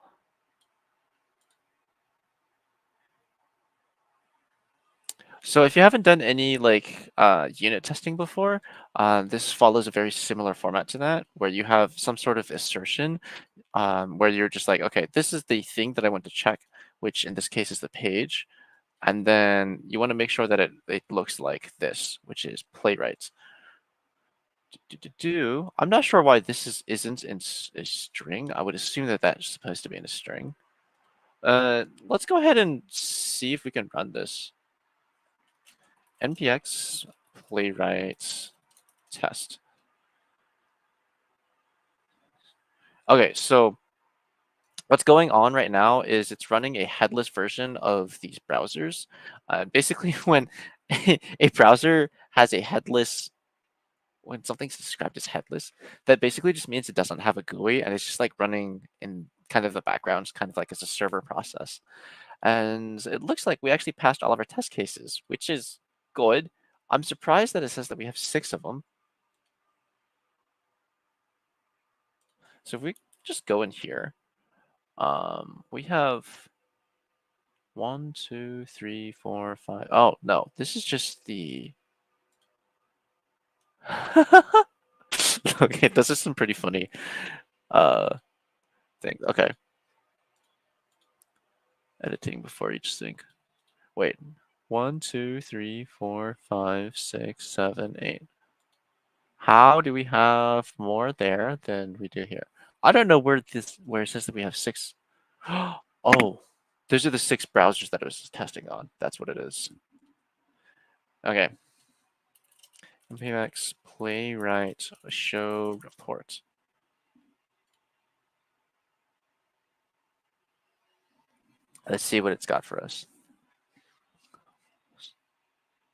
So if you haven't done any like unit testing before, this follows a very similar format to that, where you have some sort of assertion, where you're just like, okay, this is the thing that I want to check, which in this case is the page. And then you want to make sure that it looks like this, which is playwright. I'm not sure why this isn't in a string. I would assume that that's supposed to be in a string. Let's go ahead and see if we can run this. npx playwright test. Okay, so what's going on right now is it's running a headless version of these browsers. Basically, when a browser has a headless, when something's described as headless, that basically just means it doesn't have a GUI and it's just like running in kind of the background, kind of like as a server process. And it looks like we actually passed all of our test cases, which is good. I'm surprised that it says that we have 6 of them. So if we just go in here, we have 1, 2, 3, 4, 5. Oh, no, this is just the. Okay, this is some pretty funny thing. Okay. Editing before each sync. Wait. 1, 2, 3, 4, 5, 6, 7, 8. How do we have more there than we do here? I don't know where it says that we have 6. Oh, those are the 6 browsers that I was testing on. That's what it is. Okay. MPX playwright show report. Let's see what it's got for us.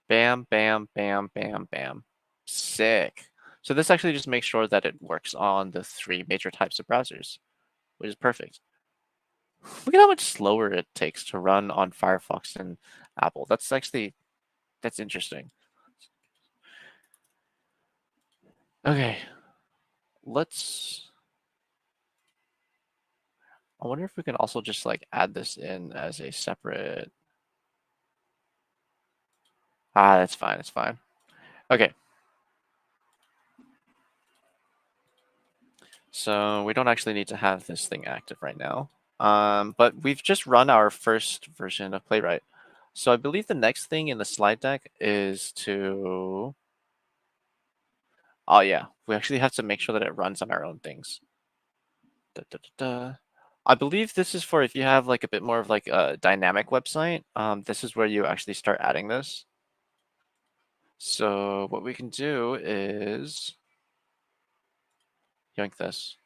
Bam, bam, bam, bam, bam. Sick. So this actually just makes sure that it works on the 3 major types of browsers, which is perfect. Look at how much slower it takes to run on Firefox and Apple. That's interesting. Okay, I wonder if we can also just like add this in as a separate. That's fine. It's fine. Okay. So we don't actually need to have this thing active right now. But we've just run our first version of Playwright. So I believe the next thing in the slide deck is to. Oh yeah, we actually have to make sure that it runs on our own things. Da, da, da, da. I believe this is for if you have like a bit more of like a dynamic website. This is where you actually start adding this. So what we can do is yoink this.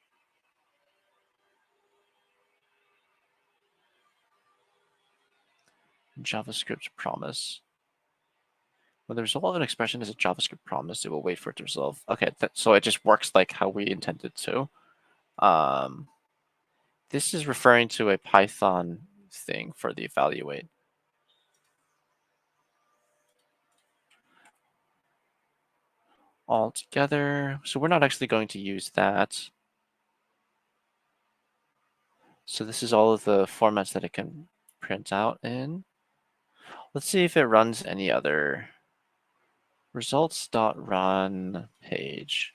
JavaScript promise. When the result of an expression is a JavaScript promise, it will wait for it to resolve. Okay, so it just works like how we intended to. This is referring to a Python thing for the evaluate. All together. So we're not actually going to use that. So this is all of the formats that it can print out in. Let's see if it runs any other. Results.run page.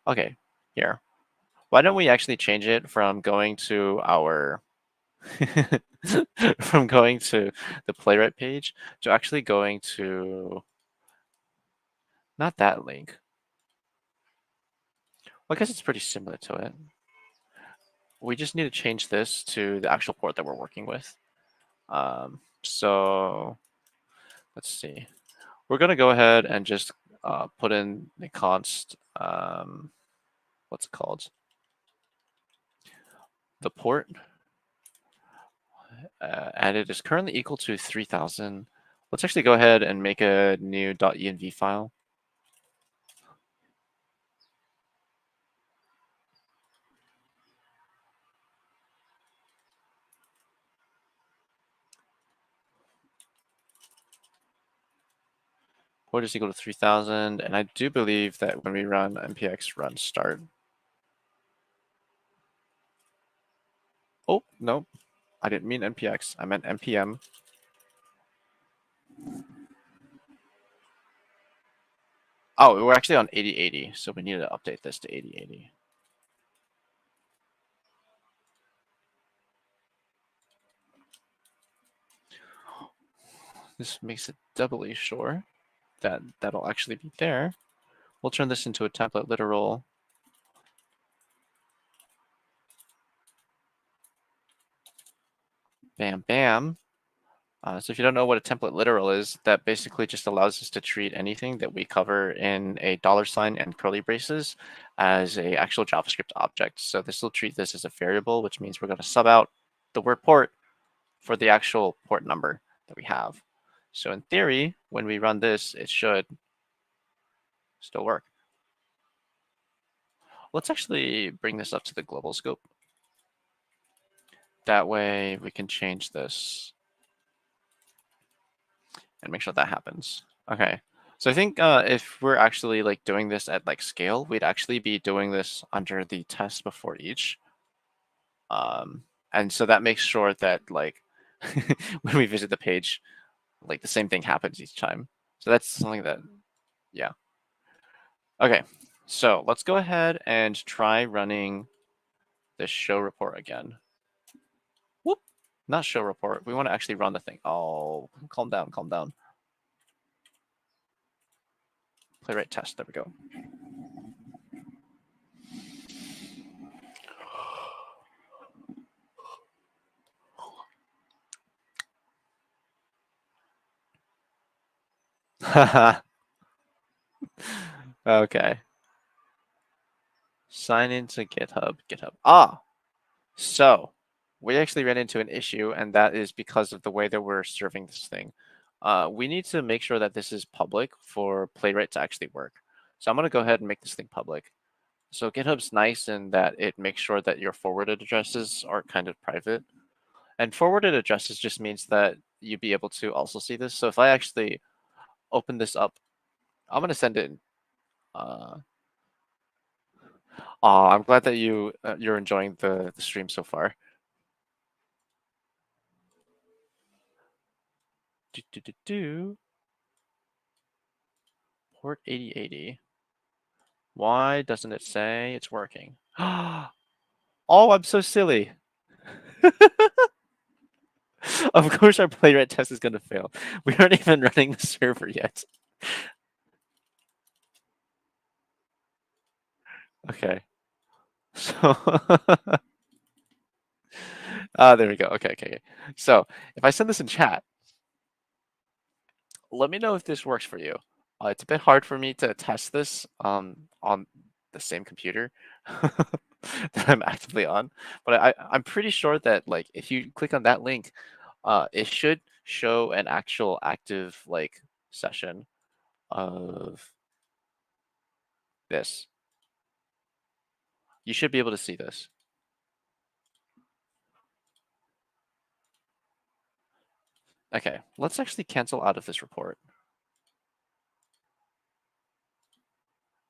Okay, here. Why don't we actually change it from going to our from going to the playwright page to actually going to not that link. Well, I guess it's pretty similar to it. We just need to change this to the actual port that we're working with. So let's see. We're going to go ahead and just put in the const, what's it called? The port. And it is currently equal to 3000. Let's actually go ahead and make a new .env file. Port is equal to 3000, and I do believe that when we run npx run start. Oh, no, I didn't mean npx, I meant npm. Oh, we're actually on 8080, so we need to update this to 8080. This makes it doubly sure that that'll actually be there. We'll turn this into a template literal. Bam, bam. So if you don't know what a template literal is, that basically just allows us to treat anything that we cover in a $sign and curly braces as a actual JavaScript object. So this will treat this as a variable, which means we're going to sub out the word port for the actual port number that we have. So in theory, when we run this, it should still work. Let's actually bring this up to the global scope. That way we can change this and make sure that happens. Okay, So I think if we're actually like doing this at like scale, we'd actually be doing this under the test before each. And so that makes sure that like when we visit the page, like the same thing happens each time. So that's something that, yeah. Okay, so let's go ahead and try running the show report again. Whoop, not show report. We want to actually run the thing. Oh, calm down, calm down. Playwright test, there we go. Okay. Sign into GitHub. Ah, so we actually ran into an issue, and that is because of the way that we're serving this thing. We need to make sure that this is public for Playwright to actually work. So I'm going to go ahead and make this thing public. So GitHub's nice in that it makes sure that your forwarded addresses are kind of private. And forwarded addresses just means that you'd be able to also see this. So if I actually open this up, I'm going to send it. I'm glad that you're enjoying the stream so far. Port 8080. Why doesn't it say it's working? Oh, I'm so silly. Of course our playwright test is going to fail. We aren't even running the server yet. Okay. So, there we go. Okay. So if I send this in chat, let me know if this works for you. It's a bit hard for me to test this on the same computer that I'm actively on, but I'm pretty sure that like if you click on that link, it should show an actual active like session of this. You should be able to see this. Okay, let's actually cancel out of this report.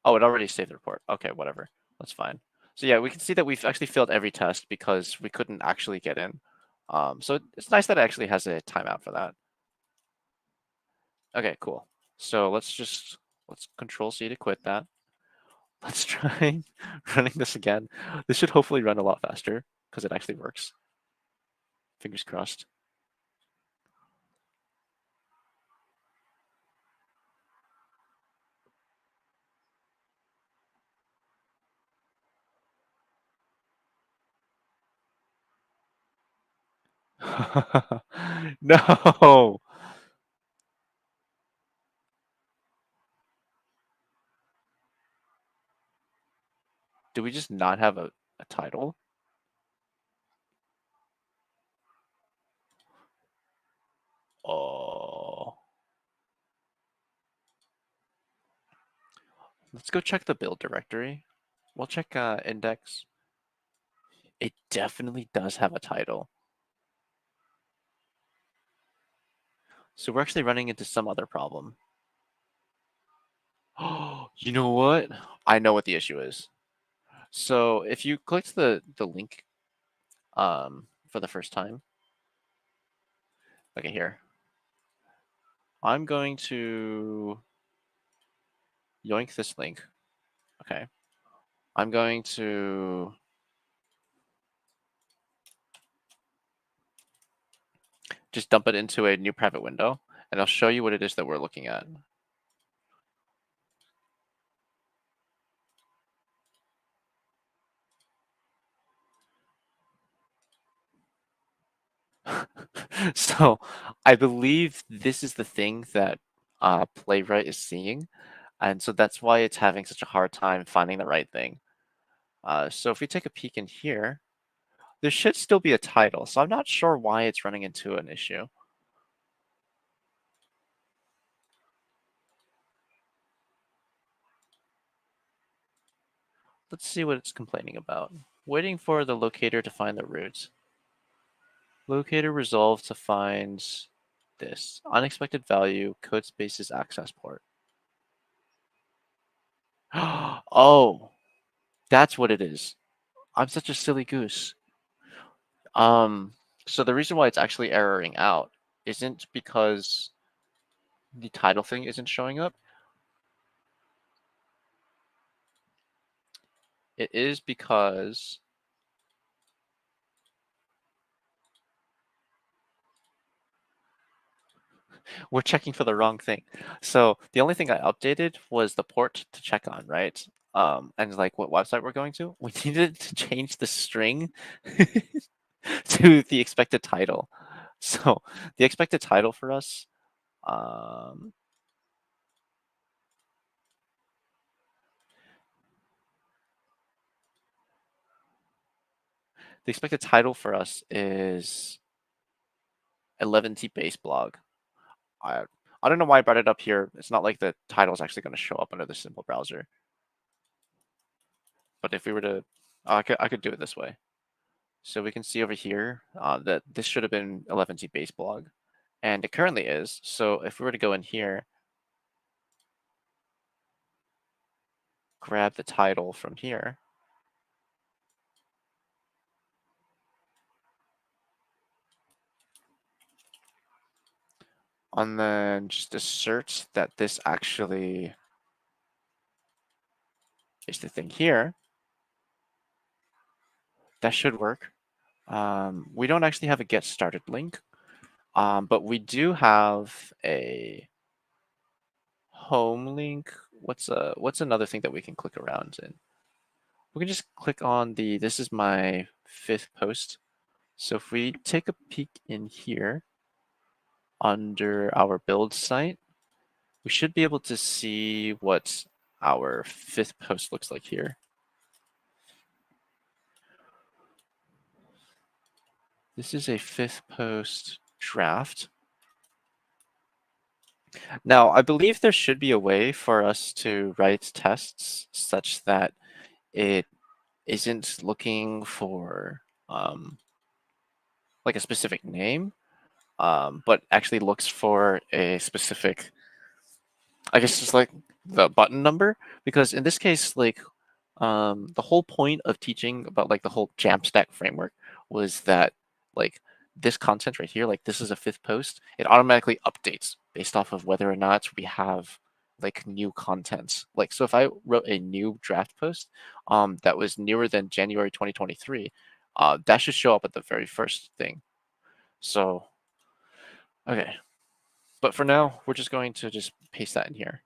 Oh, it already saved the report. Okay, whatever. That's fine. So yeah, we can see that we've actually failed every test because we couldn't actually get in. So it's nice that it actually has a timeout for that. Okay, cool. So let's Control C to quit that. Let's try running this again. This should hopefully run a lot faster because it actually works. Fingers crossed. No. Do we just not have a title? Oh. Let's go check the build directory. We'll check index. It definitely does have a title. So we're actually running into some other problem. Oh, you know what? I know what the issue is. So if you clicked the link for the first time, okay, here. I'm going to yoink this link. Okay. I'm going to just dump it into a new private window, and I'll show you what it is that we're looking at. So I believe this is the thing that Playwright is seeing. And so that's why it's having such a hard time finding the right thing. So if we take a peek in here, there should still be a title. So I'm not sure why it's running into an issue. Let's see what it's complaining about. Waiting for the locator to find the root. Locator resolved to find this. Unexpected value, code spaces access port. Oh, that's what it is. I'm such a silly goose. Um, so the reason why it's actually erroring out isn't because the title thing isn't showing up. It is because we're checking for the wrong thing. So the only thing I updated was the port to check on, right? And like what website we're going to. We needed to change the string to the expected title. So the expected title for us, um, the expected title for us is 11T base blog. I I don't know why I brought it up here. It's not like the title is actually going to show up under the simple browser. But if we were to, I could do it this way. So we can see over here that this should have been 11T base blog, and it currently is. So if we were to go in here, grab the title from here, and then just assert that this actually is the thing here, that should work. We don't actually have a get started link, but we do have a home link. What's another thing that we can click around in? We can just click on this is my 5th post. So if we take a peek in here under our build site, we should be able to see what our 5th post looks like here. This is a 5th post draft. Now, I believe there should be a way for us to write tests such that it isn't looking for like a specific name, but actually looks for a specific, I guess, just like the button number. Because in this case, like the whole point of teaching about like the whole JAMStack framework was that like this content right here, like this is a 5th post, it automatically updates based off of whether or not we have like new content. Like so if I wrote a new draft post that was newer than January 2023, that should show up at the very first thing. So okay. But for now, we're just going to just paste that in here.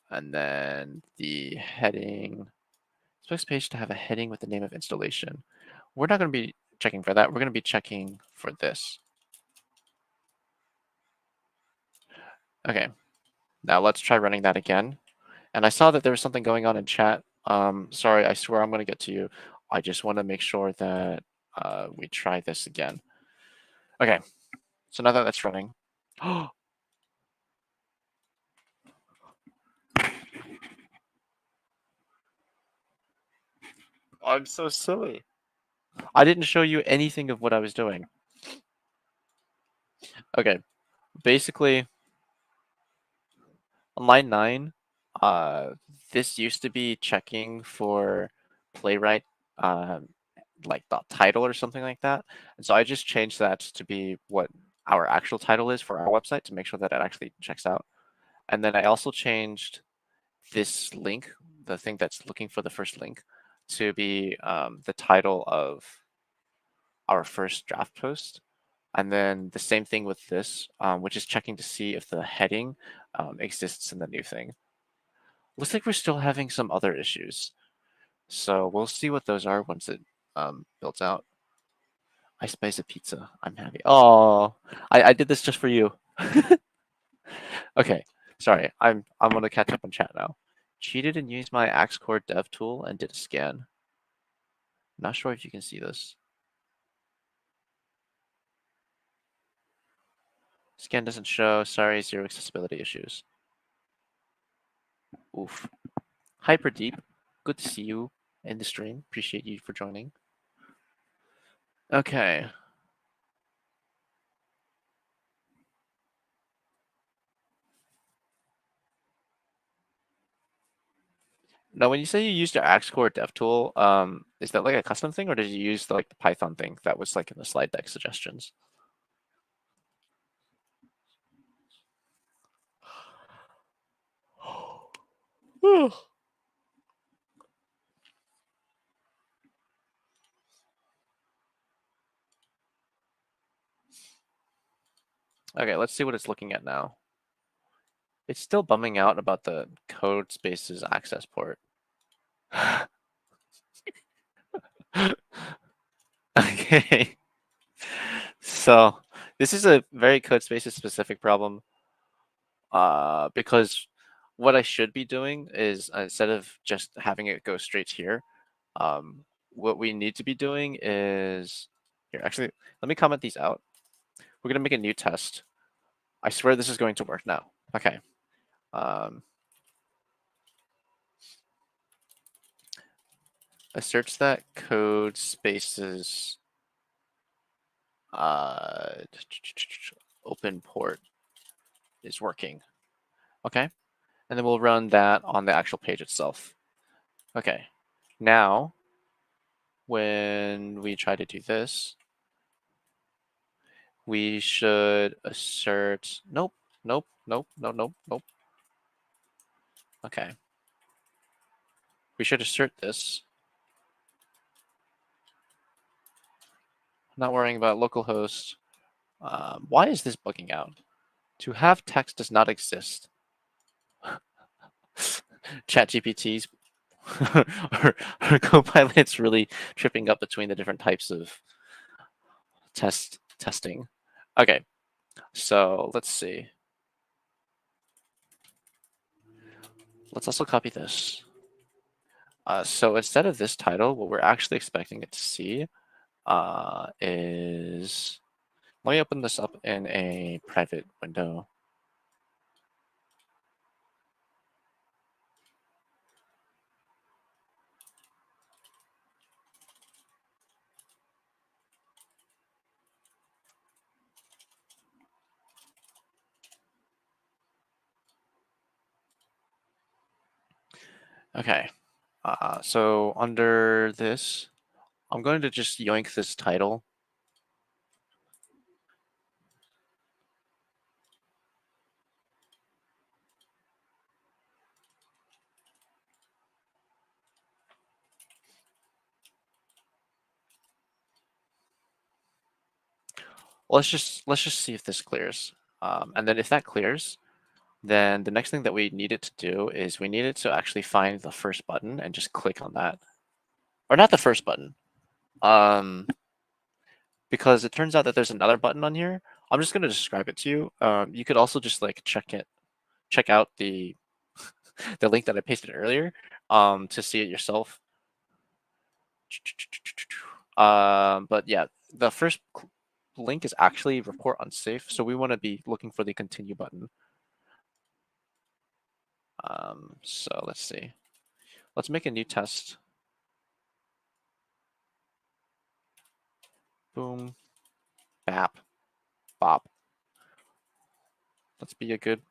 And then the heading, expects page to have a heading with the name of installation. We're not going to be checking for that. We're going to be checking for this. Okay, now let's try running that again. And I saw that there was something going on in chat. Sorry, I swear I'm going to get to you. I just want to make sure that we try this again. Okay, so now that that's running. I'm so silly. I didn't show you anything of what I was doing. Okay, basically, on line 9, this used to be checking for playwright, like the title or something like that. And so I just changed that to be what our actual title is for our website to make sure that it actually checks out. And then I also changed this link, the thing that's looking for the first link, to be the title of our first draft post. And then the same thing with this, which is checking to see if the heading exists in the new thing. Looks like we're still having some other issues. So we'll see what those are once it builds out. I spice a pizza. I'm happy. Oh, I did this just for you. Okay, sorry. I'm gonna catch up on chat now. Cheated and used my Axe Core dev tool and did a scan. Not sure if you can see this. Scan doesn't show. Sorry, 0 accessibility issues. Oof. Hyper deep. Good to see you in the stream. Appreciate you for joining. Okay. Now, when you say you used your Axcore dev tool, is that like a custom thing, or did you use the Python thing that was like in the slide deck suggestions? Okay, let's see what it's looking at now. It's still bumming out about the code spaces access port. Okay. So this is a very code spaces specific problem. Because what I should be doing is instead of just having it go straight here, what we need to be doing is here. Actually, let me comment these out. We're gonna make a new test. I swear this is going to work now. Okay. Asserts that code spaces open port is working. Okay. And then we'll run that on the actual page itself. Okay. Now, when we try to do this, we should assert, nope, nope, nope, no, nope, nope. Okay. We should assert this. Not worrying about localhost. Why is this bugging out? To have text does not exist. ChatGPT's or Copilot's really tripping up between the different types of testing. Okay, so let's see. Let's also copy this. So instead of this title, what we're actually expecting it to see is, let me open this up in a private window. Okay, so under this, I'm going to just yoink this title. Let's just see if this clears. And then if that clears, then the next thing that we need it to do is we need it to actually find the first button and just click on that. Or not the first button. Because it turns out that there's another button on here. I'm just going to describe it to you. You could also just like check out the the link that I pasted earlier to see it yourself. But yeah, the first link is actually report unsafe, so we want to be looking for the continue button. So let's see. Let's make a new test. Boom, bap, bop. Let's be a good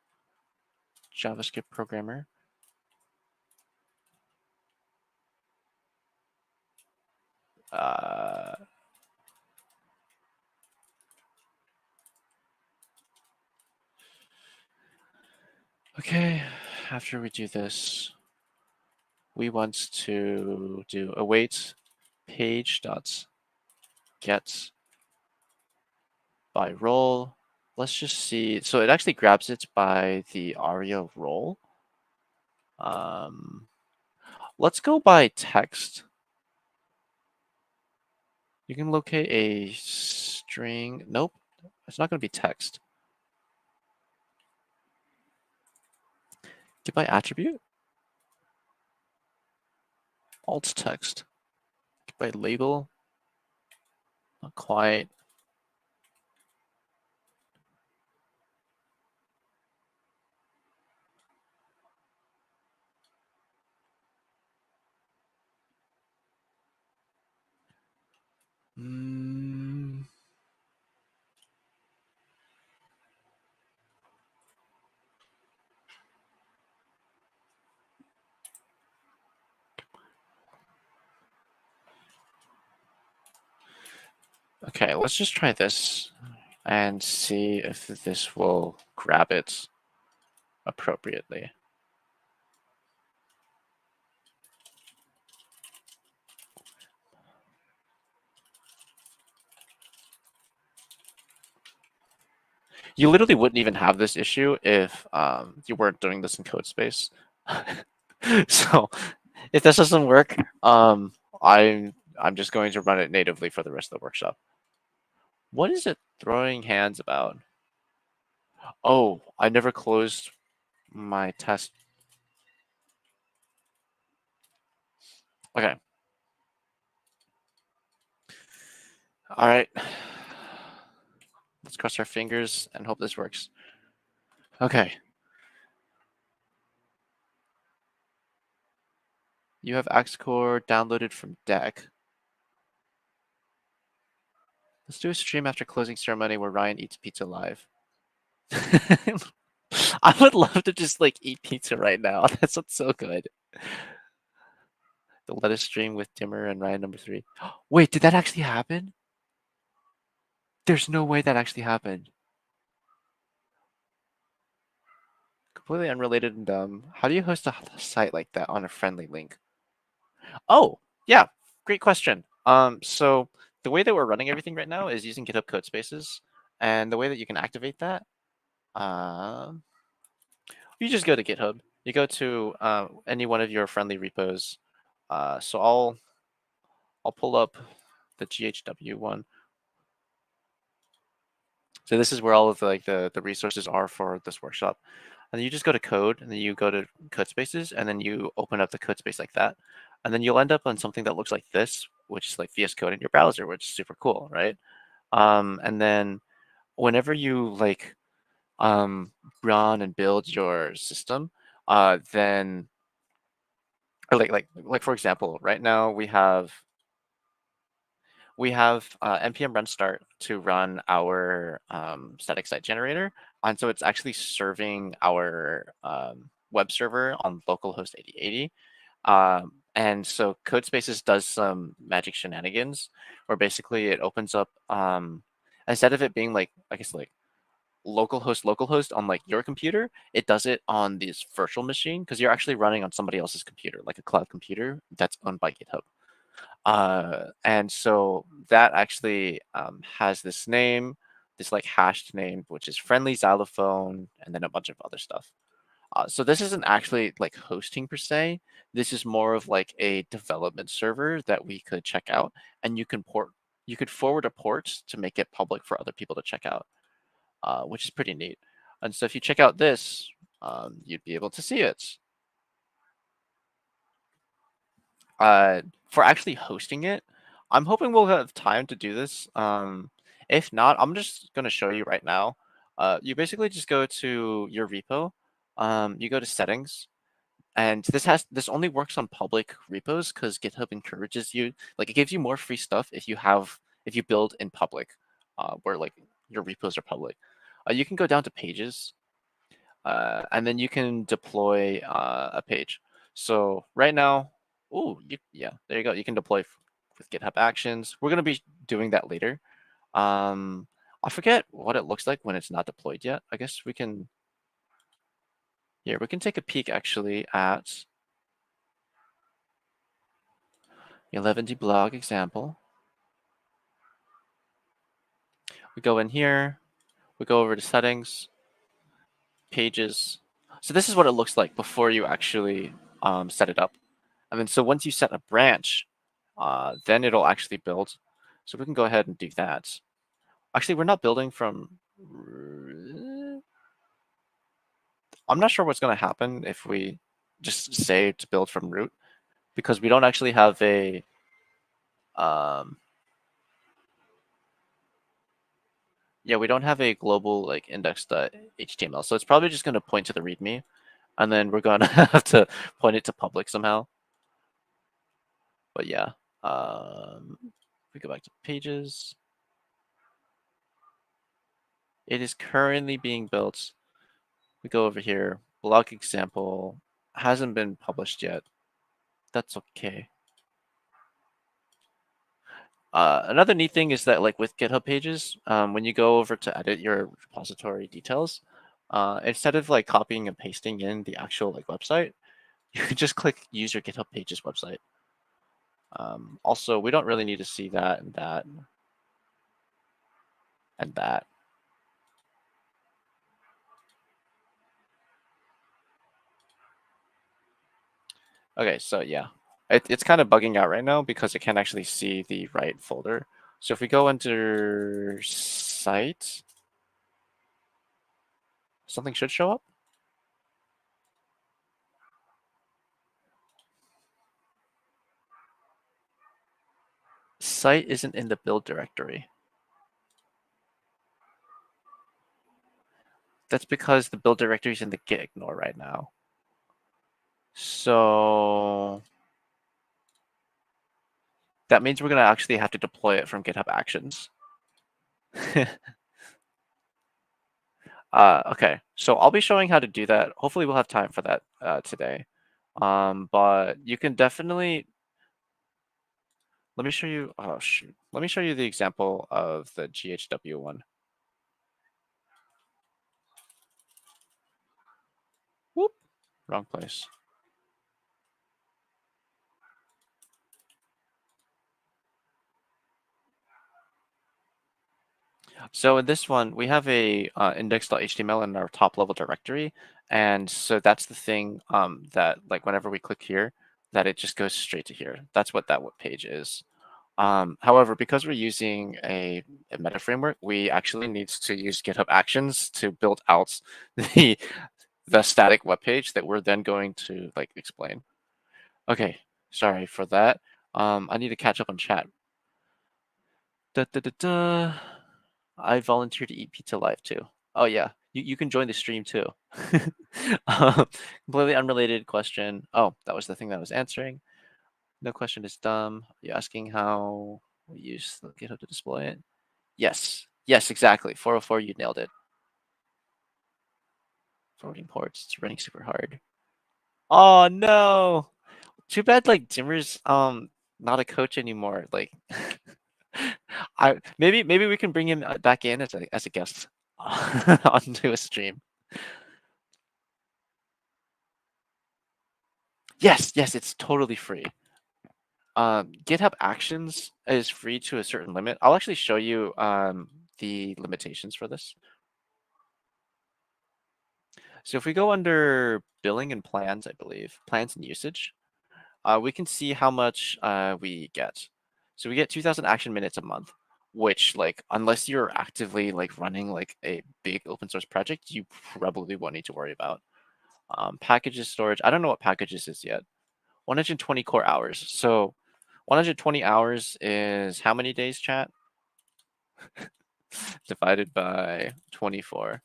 JavaScript programmer. Okay, after we do this, we want to do await page dot get by role. Let's just see. So it actually grabs it by the ARIA role. Let's go by text. You can locate a string. Nope, it's not going to be text. Get by attribute. Alt text. Get by label. Not quite. Okay, let's just try this and see if this will grab it appropriately. You literally wouldn't even have this issue if you weren't doing this in code space. So if this doesn't work, I'm just going to run it natively for the rest of the workshop. What is it throwing hands about? Oh, I never closed my test. Okay. All right. Let's cross our fingers and hope this works. Okay. You have Xcore downloaded from deck. Let's do a stream after closing ceremony where Ryan eats pizza live. I would love to just like eat pizza right now. That sounds so good. The lettuce stream with Dimmer and Ryan number 3. Wait, did that actually happen? There's no way that actually happened. Completely unrelated and dumb. How do you host a site like that on a friendly link? Oh, yeah, great question. So the way that we're running everything right now is using GitHub Codespaces, and the way that you can activate that, you just go to GitHub. You go to any one of your friendly repos. So I'll pull up the GHW one. So this is where all of the resources are for this workshop. And then you just go to code, and then you go to Codespaces, and then you open up the Codespace like that. And then you'll end up on something that looks like this, which is like VS Code in your browser, which is super cool, right? And then whenever you run and build your system, then or like for example, right now we have npm run start to run our static site generator, and so it's actually serving our web server on localhost 8080. And so Codespaces does some magic shenanigans where basically it opens up instead of it being like I guess like localhost on like your computer, it does it on this virtual machine because you're actually running on somebody else's computer, like a cloud computer that's owned by GitHub. And so that actually has this name, this like hashed name, which is friendly xylophone, and then a bunch of other stuff. So this isn't actually like hosting per se. This is more of like a development server that we could check out, and you could forward a port to make it public for other people to check out, which is pretty neat. And so if you check out this, you'd be able to see it. For actually hosting it, I'm hoping we'll have time to do this. If not, I'm just going to show you right now. You basically just go to your repo, you go to settings, and this only works on public repos because GitHub encourages you, like it gives you more free stuff if you build in public, where like your repos are public. You can go down to pages, and then you can deploy a page. So right now, yeah, there you go. You can deploy with GitHub Actions. We're gonna be doing that later. I forget what it looks like when it's not deployed yet. I guess we can. Here, we can take a peek actually at 11D blog example. We go in here, we go over to settings, pages. So this is what it looks like before you actually set it up. And then so once you set a branch, then it'll actually build. So we can go ahead and do that. Actually, we're not building from. I'm not sure what's going to happen if we just say to build from root, because we don't actually have a. Yeah, we don't have a global like index.html, so it's probably just going to point to the README, and then we're going to have to point it to public somehow. But yeah, we go back to pages. It is currently being built. We go over here. Blog example hasn't been published yet. That's okay. Another neat thing is that like with GitHub pages, when you go over to edit your repository details, instead of like copying and pasting in the actual like website, you can just click use your GitHub pages website. Also, we don't really need to see that and that and that. Okay, so yeah, it's kind of bugging out right now because it can't actually see the right folder. So if we go under site, something should show up. Site isn't in the build directory. That's because the build directory is in the git ignore right now. So that means we're going to actually have to deploy it from GitHub Actions. Okay, so I'll be showing how to do that. Hopefully we'll have time for that today. But you can definitely, let me show you, oh shoot. Let me show you the example of the GHW one. Whoop, wrong place. So in this one, we have a index.html in our top level directory. And so that's the thing that like whenever we click here, that it just goes straight to here. That's what that web page is. However, because we're using a meta framework, we actually need to use GitHub Actions to build out the static web page that we're then going to like explain. Okay, sorry for that. I need to catch up on chat. Da, da, da, da. I volunteered to eat pizza live too. Oh yeah, you can join the stream too. Completely unrelated question. Oh, that was the thing that I was answering. No question is dumb. Are you asking how we use the GitHub to display it? Yes. Yes, exactly. 404, you nailed it. Forwarding ports. It's running super hard. Oh no. Too bad like Dimmer's not a coach anymore. Like I maybe we can bring him back in as a guest onto a stream. Yes, yes, it's totally free. GitHub Actions is free to a certain limit. I'll actually show you the limitations for this. So if we go under billing and plans, I believe, plans and usage, we can see how much we get. So we get 2,000 action minutes a month, which like, unless you're actively like running like a big open source project, you probably won't need to worry about. Packages storage, I don't know what packages is yet. 120 core hours. So 120 hours is how many days, chat? Divided by 24.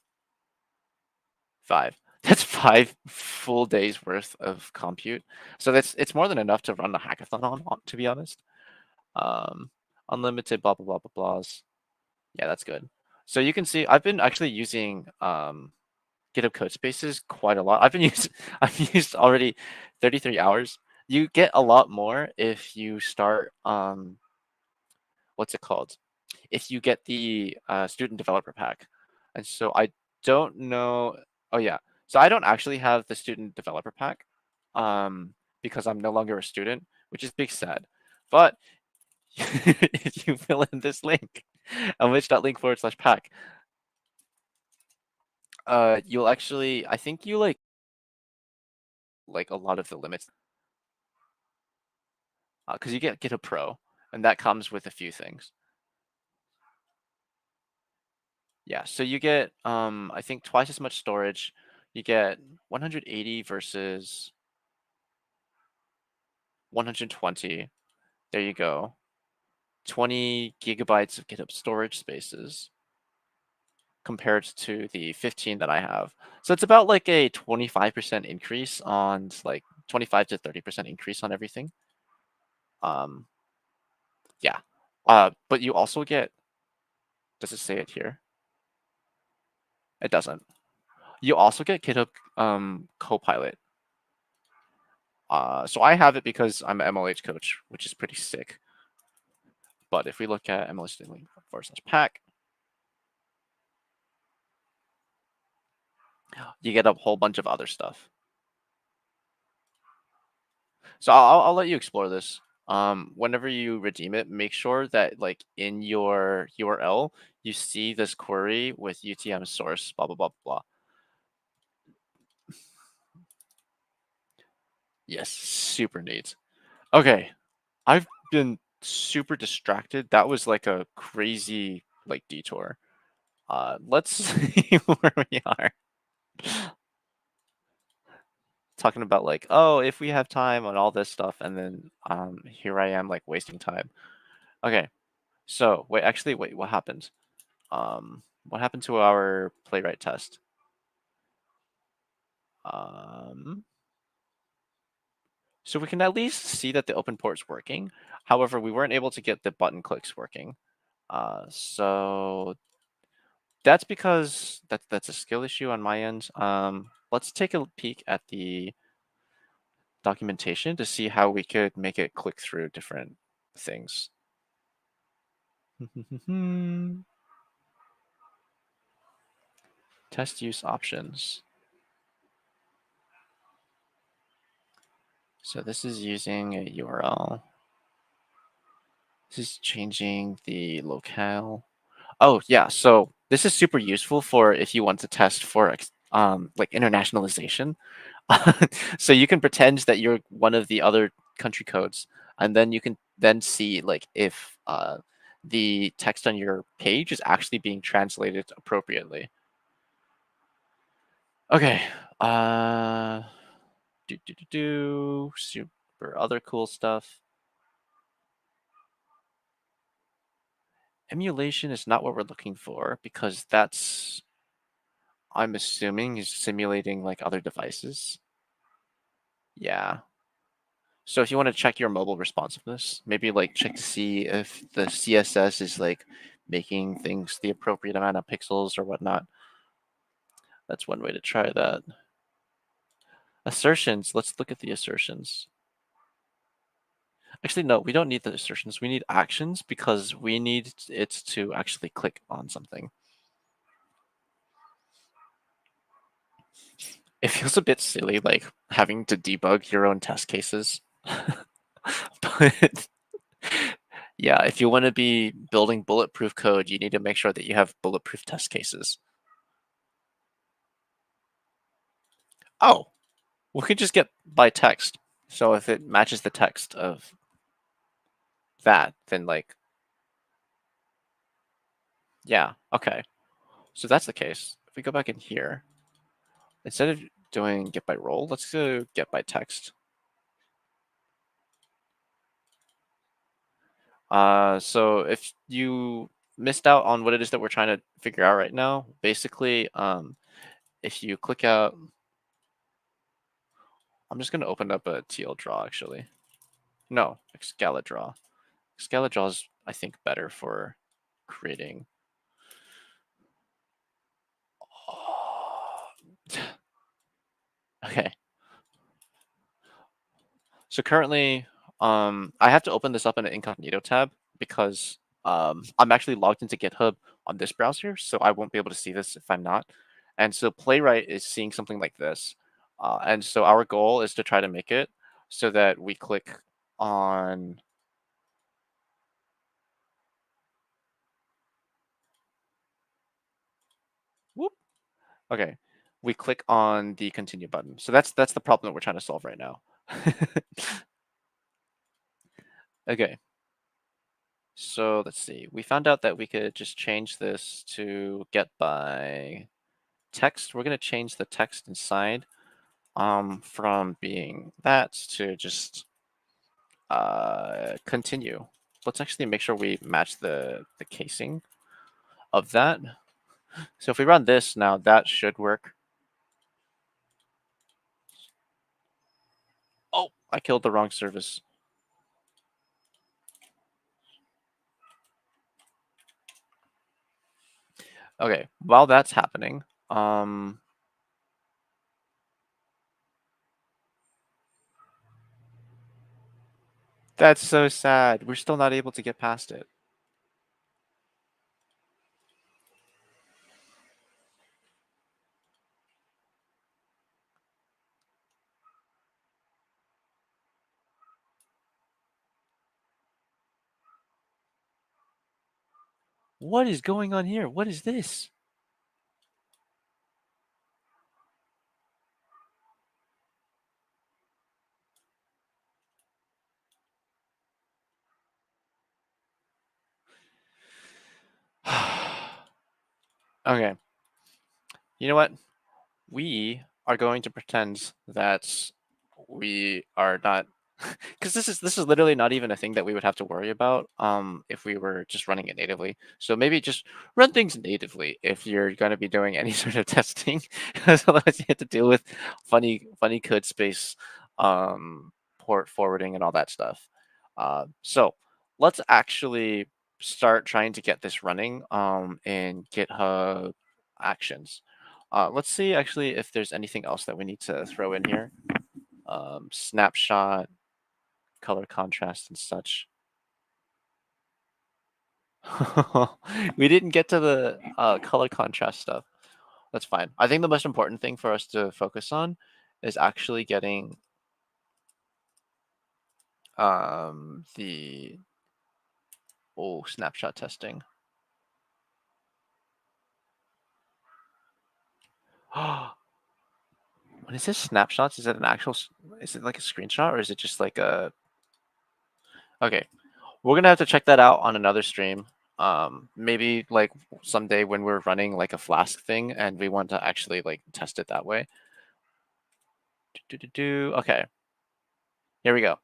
5. That's 5 full days worth of compute. So it's more than enough to run the hackathon on, to be honest. Unlimited blah blah blah blah blahs. Yeah, that's good. So you can see I've been actually using GitHub Codespaces quite a lot. I've used already 33 hours. You get a lot more if you start what's it called? If you get the student developer pack. And so I don't know. Oh yeah. So I don't actually have the student developer pack because I'm no longer a student, which is big sad. But if you fill in this link, which.link/pack, you'll actually, I think you like a lot of the limits because you get GitHub Pro, and that comes with a few things. Yeah, so you get I think twice as much storage. You get 180 versus 120. There you go. 20 gigabytes of GitHub storage spaces compared to the 15 that I have. So it's about like a 25% increase on like 25 to 30% increase on everything. Yeah. But you also get, does it say it here? It doesn't. You also get GitHub Copilot. So I have it because I'm an MLH coach, which is pretty sick. But if we look at mlist/pack, you get a whole bunch of other stuff. So I'll let you explore this. Whenever you redeem it, make sure that like in your URL, you see this query with UTM source, blah, blah, blah, blah. Yes, super neat. Okay, I've been super distracted. That was like a crazy like detour. Let's see where we are. Talking about like, oh, if we have time on all this stuff, and then here I am like wasting time. Okay, so wait, what happened? What happened to our playwright test? Um, so we can at least see that the open port is working. However, we weren't able to get the button clicks working. So that's because that's a skill issue on my end. Let's take a peek at the documentation to see how we could make it click through different things. Test use options. So this is using a URL. This is changing the locale. Oh yeah, so this is super useful for if you want to test for like internationalization. So you can pretend that you're one of the other country codes, and then you can then see like if the text on your page is actually being translated appropriately. Okay. Super other cool stuff. Emulation is not what we're looking for because that's, I'm assuming, is simulating like other devices. Yeah. So if you want to check your mobile responsiveness, maybe like check to see if the CSS is like making things the appropriate amount of pixels or whatnot. That's one way to try that. Assertions. Let's look at the assertions. Actually, no, we don't need the assertions. We need actions because we need it to actually click on something. It feels a bit silly, like having to debug your own test cases. But yeah, if you want to be building bulletproof code, you need to make sure that you have bulletproof test cases. Oh, we could just get by text. So if it matches the text of that, then like, yeah, okay. So that's the case. If we go back in here, instead of doing get by role, let's go get by text. So if you missed out on what it is that we're trying to figure out right now, basically, if you click out, I'm just going to open up a TL draw actually. No, Scala draw. Scala draw is, I think, better for creating. Okay. So currently, I have to open this up in an incognito tab because I'm actually logged into GitHub on this browser, so I won't be able to see this if I'm not. And so Playwright is seeing something like this. And so our goal is to try to make it so that we click on. Whoop. Okay. We click on the continue button. So that's the problem that we're trying to solve right now. Okay. So let's see. We found out that we could just change this to get by text. We're going to change the text inside from being that to just continue. Let's actually make sure we match the casing of that. So if we run this now, that should work. Oh, I killed the wrong service. Okay, while that's happening, that's so sad. We're still not able to get past it. What is going on here? What is this? Okay. You know what? We are going to pretend that we are not, because this is literally not even a thing that we would have to worry about if we were just running it natively. So maybe just run things natively if you're going to be doing any sort of testing, because otherwise you have to deal with funny code space, port forwarding and all that stuff. So let's actually start trying to get this running in GitHub Actions. Let's see actually if there's anything else that we need to throw in here. Snapshot, color contrast, and such. We didn't get to the color contrast stuff. That's fine. I think the most important thing for us to focus on is actually getting the snapshot testing. When it says snapshots, is it an actual? Is it like a screenshot or is it just like a? Okay, we're gonna have to check that out on another stream. Maybe like someday when we're running like a Flask thing and we want to actually like test it that way. Okay, here we go.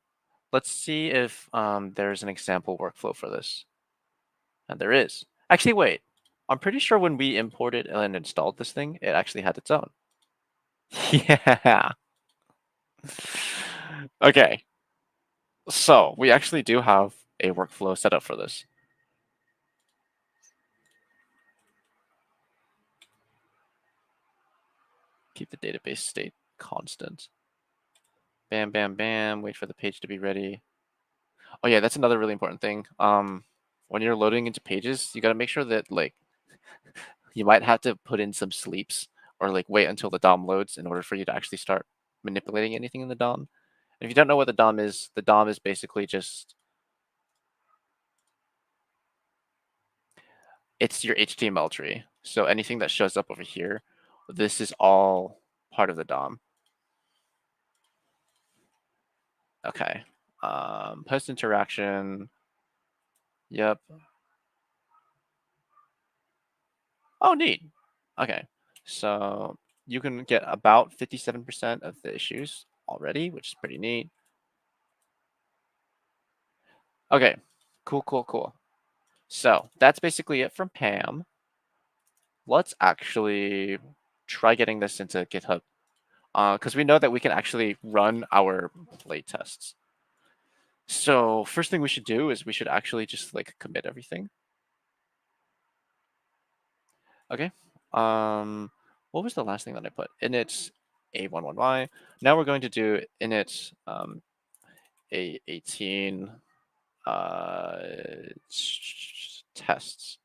Let's see if there's an example workflow for this. And there is. Actually, wait. I'm pretty sure when we imported and installed this thing, it actually had its own. Yeah. Okay. So we actually do have a workflow set up for this. Keep the database state constant. Bam, bam, bam. Wait for the page to be ready. Oh yeah, that's another really important thing. When you're loading into pages, you got to make sure that like you might have to put in some sleeps or like wait until the DOM loads in order for you to actually start manipulating anything in the DOM. And if you don't know what the DOM is basically just it's your HTML tree. So anything that shows up over here, this is all part of the DOM. Okay. Post interaction. Yep. Oh, neat. Okay. So you can get about 57% of the issues already, which is pretty neat. Okay. Cool, cool, cool. So that's basically it from Pam. Let's actually try getting this into GitHub because we know that we can actually run our play tests. So first thing we should do is we should actually just like commit everything. Okay. What was the last thing that I put? Init A11Y. Now we're going to do init A18 uh, tests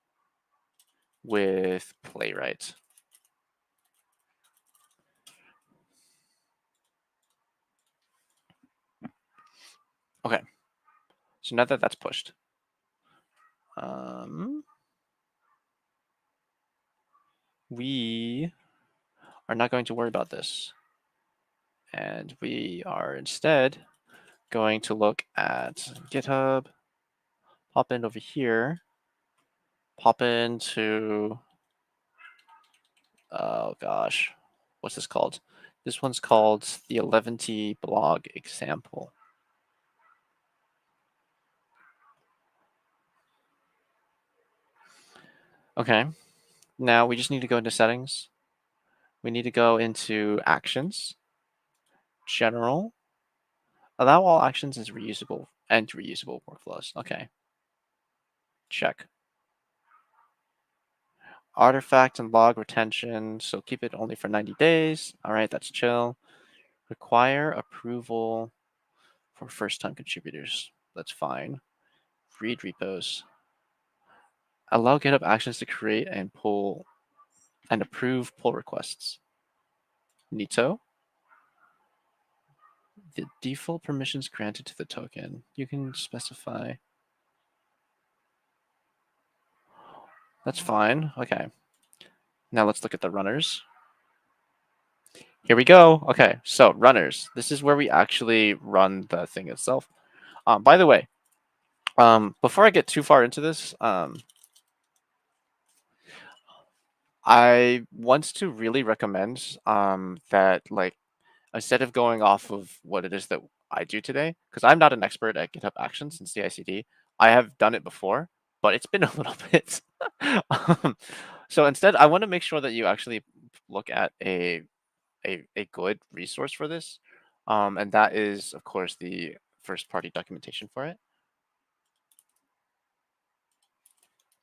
with playwright. Okay. So now that that's pushed, we are not going to worry about this. And we are instead going to look at GitHub, pop in over here, pop into, oh gosh, what's this called? This one's called the 11T blog example. Okay, now we just need to go into settings. We need to go into actions, general, allow all actions as reusable and reusable workflows. Okay, check. Artifact and log retention, so keep it only for 90 days. All right, that's chill. Require approval for first-time contributors. That's fine. Read repos. Allow GitHub Actions to create and pull and approve pull requests. Neato. The default permissions granted to the token. You can specify. That's fine. Okay. Now let's look at the runners. Here we go. Okay, so runners. This is where we actually run the thing itself. By the way, before I get too far into this, I want to really recommend that like instead of going off of what it is that I do today, because I'm not an expert at GitHub Actions and CI/CD. I have done it before, but it's been a little bit. um, so instead, I want to make sure that you actually look at a good resource for this, and that is, of course, the first-party documentation for it.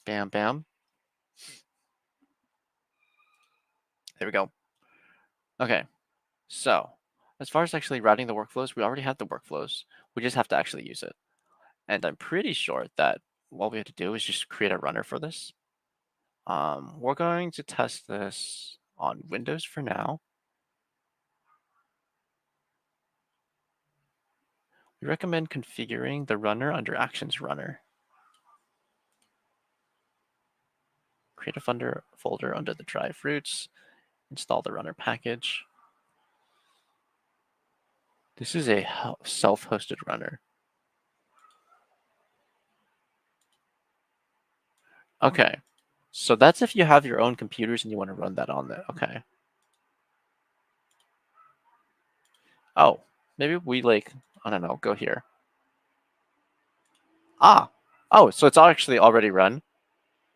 Bam, bam. There we go. Okay, so as far as actually routing the workflows, we already have the workflows. We just have to actually use it. And I'm pretty sure that what we have to do is just create a runner for this. We're going to test this on Windows for now. We recommend configuring the runner under Actions Runner. Create a folder under the drive roots. Install the runner package. This is a self-hosted runner. Okay, so that's if you have your own computers and you want to run that on there. Okay. Oh, maybe we like, I don't know, go here. Ah, oh, so it's actually already run.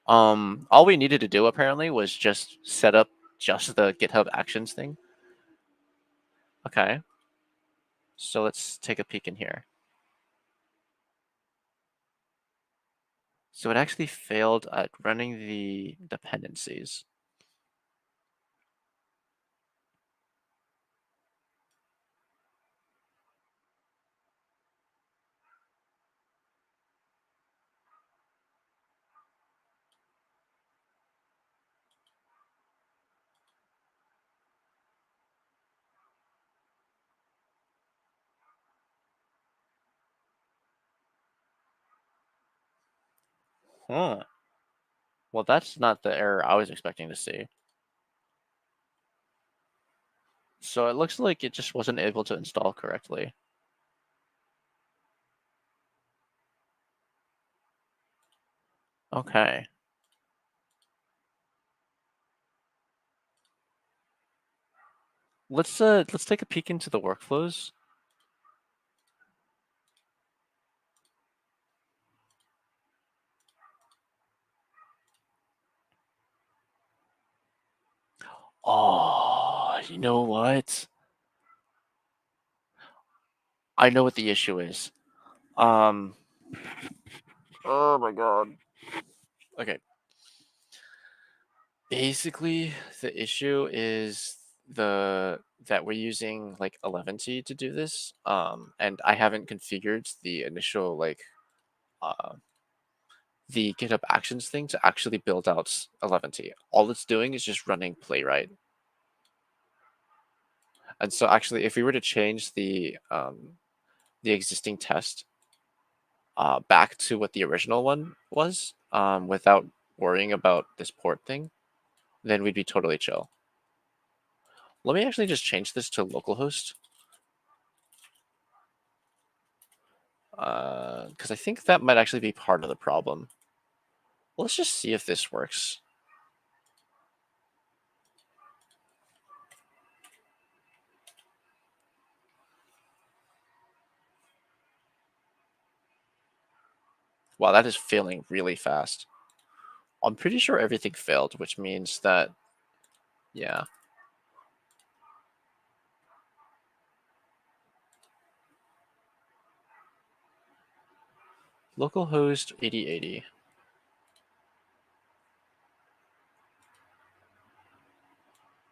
All we needed to do apparently was just set up just the GitHub Actions thing. Okay. So let's take a peek in here. So it actually failed at running the dependencies. Huh. Well, that's not the error I was expecting to see. So it looks like it just wasn't able to install correctly. Okay. Let's take a peek into the workflows. Oh, you know what? I know what the issue is. Oh my god. Okay. Basically, the issue is that we're using like 11t to do this. And I haven't configured the initial like uh the GitHub Actions thing to actually build out 11t. All it's doing is just running Playwright. And so actually, if we were to change the existing test back to what the original one was, without worrying about this port thing, then we'd be totally chill. Let me actually just change this to localhost. Because I think that might actually be part of the problem. Let's just see if this works. Wow, that is failing really fast. I'm pretty sure everything failed, which means that, yeah. Localhost 8080.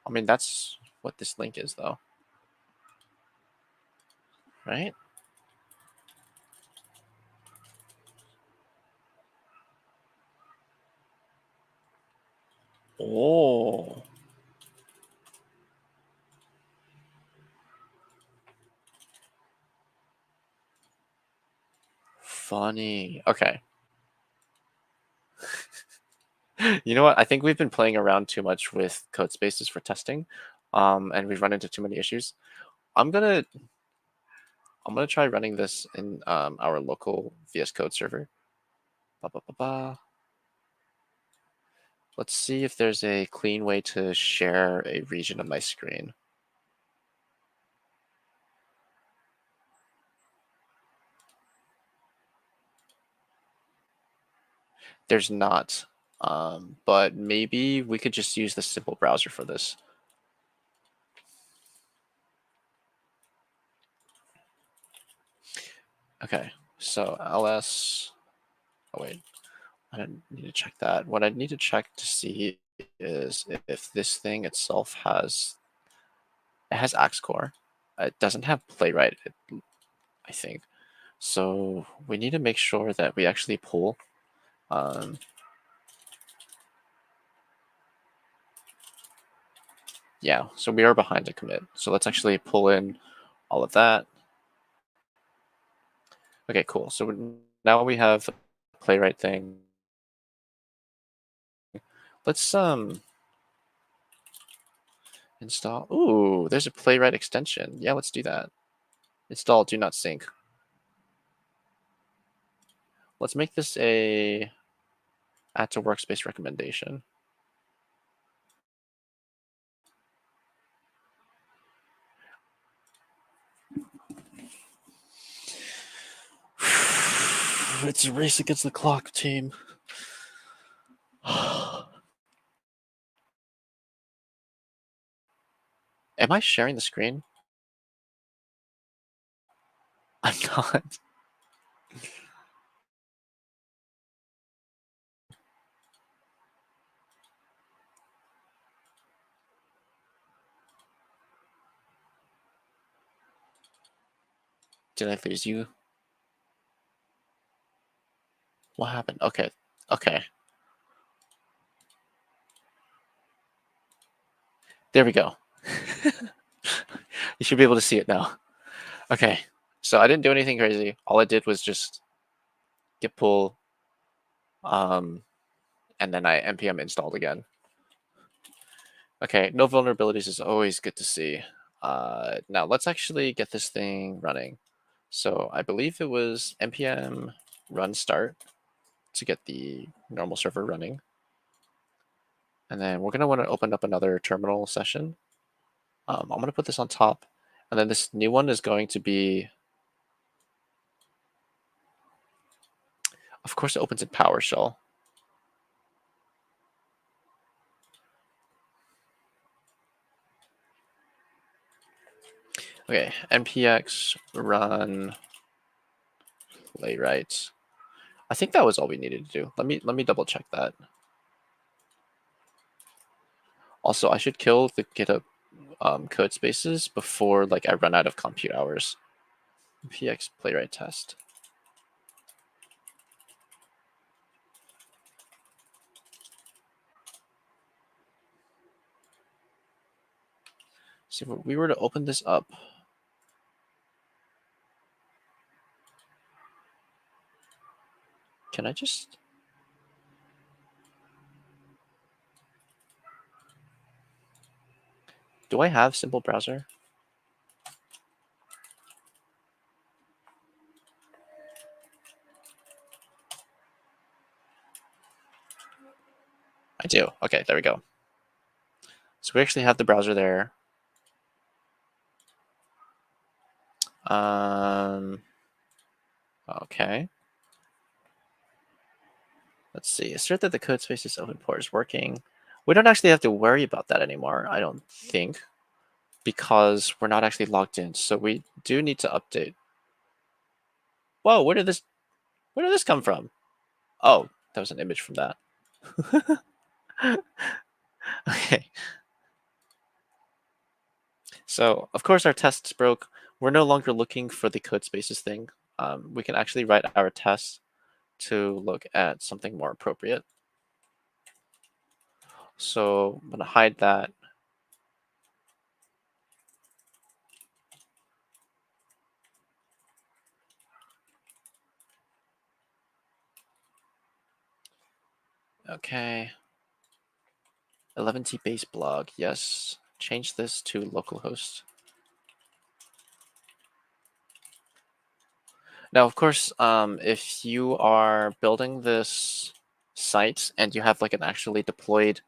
I mean, that's what this link is, though. Right? Oh. Funny. Okay. You know what? I think we've been playing around too much with code spaces for testing, and we've run into too many issues. I'm gonna I'm gonna try running this in our local VS Code server. Ba, ba, ba, ba. Let's see if there's a clean way to share a region of my screen. There's not, but maybe we could just use the simple browser for this. Okay, so ls. Oh wait, I don't need to check that. What I need to check to see is if this thing itself has axe core. It doesn't have playwright, I think. So we need to make sure that we actually pull. Yeah, so we are behind the commit. So let's actually pull in all of that. Okay, cool. So now we have the playwright thing. Let's install. Ooh, there's a playwright extension. Yeah, let's do that. Install do not sync. Let's make this a add to workspace recommendation. It's a race against the clock, team. Am I sharing the screen? I'm not. Did I lose you? What happened? Okay. Okay. There we go. You should be able to see it now. Okay. So I didn't do anything crazy. All I did was just git pull, and then I npm installed again. Okay, no vulnerabilities is always good to see. Now let's actually get this thing running. So I believe it was npm run start to get the normal server running. And then we're going to want to open up another terminal session. I'm going to put this on top. And then this new one is going to be, of course, it opens in PowerShell. Okay, npx run playwright. I think that was all we needed to do. Let me double check that. Also, I should kill the GitHub code spaces before I run out of compute hours. npx playwright test. So if we were to open this up, can I just? Do I have simple browser? I do. Okay, there we go. So we actually have the browser there. Okay. Let's see. Assert that the code space's open port is working. We don't actually have to worry about that anymore, I don't think, because we're not actually logged in. So we do need to update. Whoa, where did this come from? Oh, that was an image from that. Okay. So of course our tests broke. We're no longer looking for the code spaces thing. We can actually write our tests to look at something more appropriate. So I'm going to hide that. Okay. 11t base blog. Yes. Change this to localhost. Now, of course, if you are building this site and you have like an actually deployed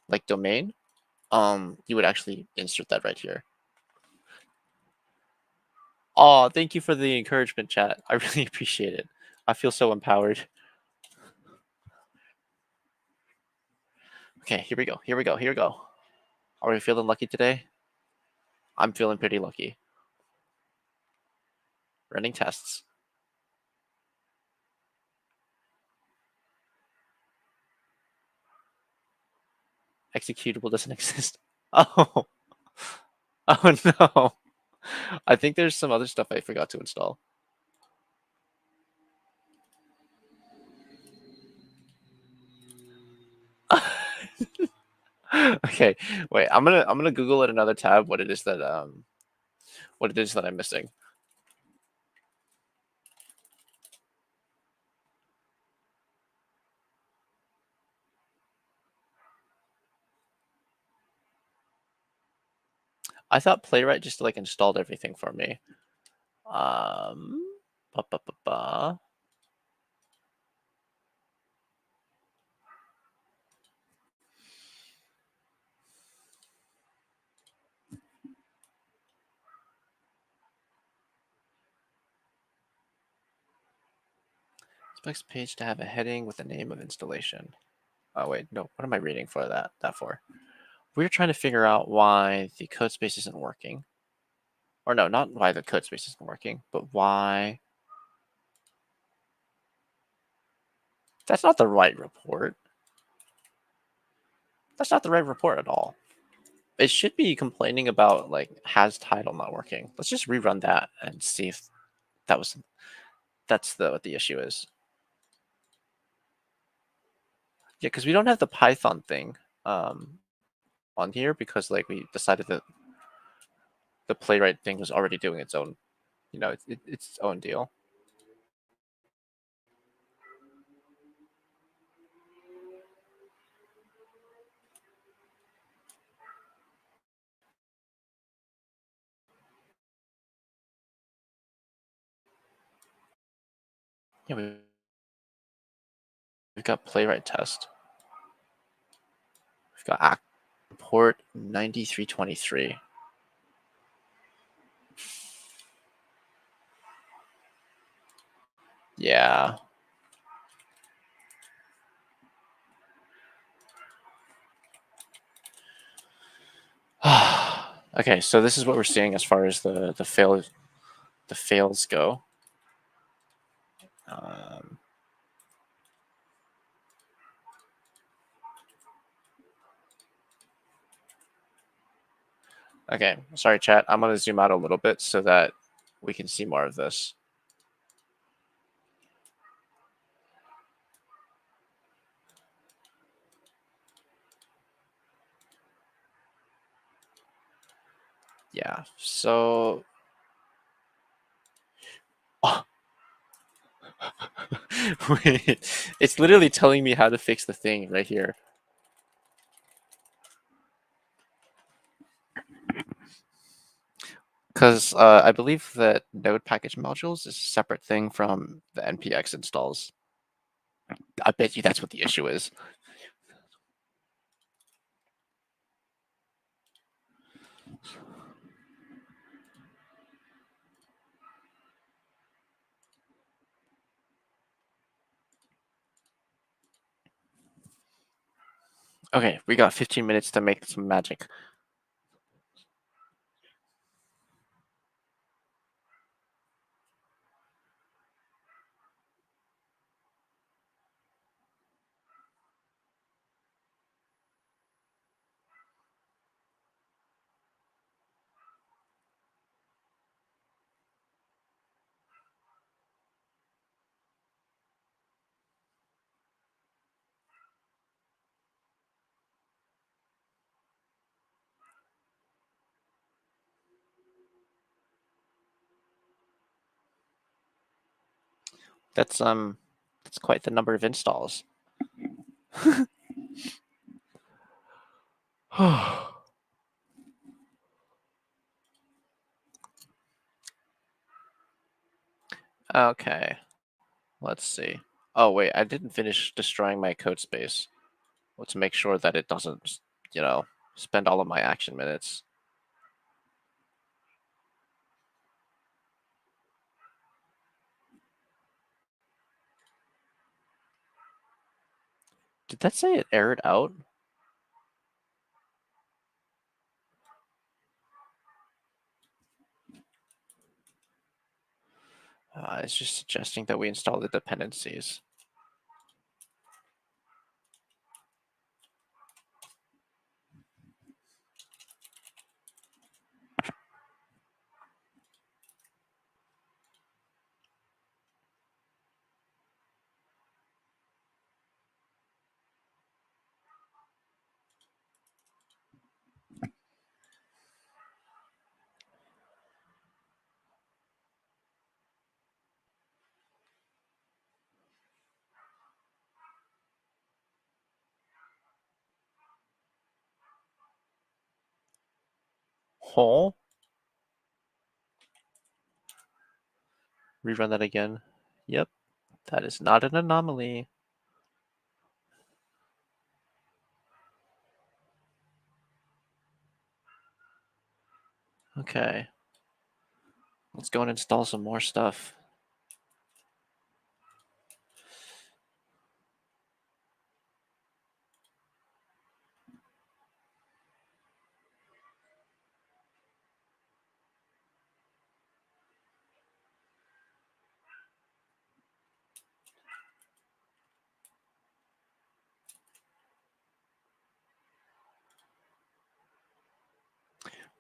like domain, you would actually insert that right here. Oh, thank you for the encouragement, chat. I really appreciate it. I feel so empowered. Okay, here we go. Here we go. Here we go. Are we feeling lucky today? I'm feeling pretty lucky. Running tests. Executable doesn't exist. Oh. Oh no. I think there's some other stuff I forgot to install. Okay, wait. I'm gonna Google at another tab what it is that I'm missing. I thought Playwright just like installed everything for me. Ba, ba, ba, ba. Specs page to have a heading with the name of installation. Oh wait, no. What am I reading for that for? We're trying to figure out why the code space isn't working. Or no, not why the code space isn't working, but why. That's not the right report. That's not the right report at all. It should be complaining about like has title not working. Let's just rerun that and see if that's what the issue is. Yeah, because we don't have the Python thing on here because like we decided that the Playwright thing was already doing its own, it's its own deal. Yeah, we've got Playwright test. We've got port 9323. Yeah. Okay, so this is what we're seeing as far as the fails go. Okay, sorry, chat. I'm going to zoom out a little bit so that we can see more of this. Yeah, so... Oh. Wait, it's literally telling me how to fix the thing right here. Because I believe that node package modules is a separate thing from the npx installs. I bet you that's what the issue is. Okay, we got 15 minutes to make some magic. That's quite the number of installs. Okay, let's see. Oh wait, I didn't finish destroying my code space. Let's make sure that it doesn't, you know, spend all of my action minutes. Did that say it errored out? It's just suggesting that we install the dependencies. Hole? Rerun that again. Yep, that is not an anomaly. Okay. Let's go and install some more stuff.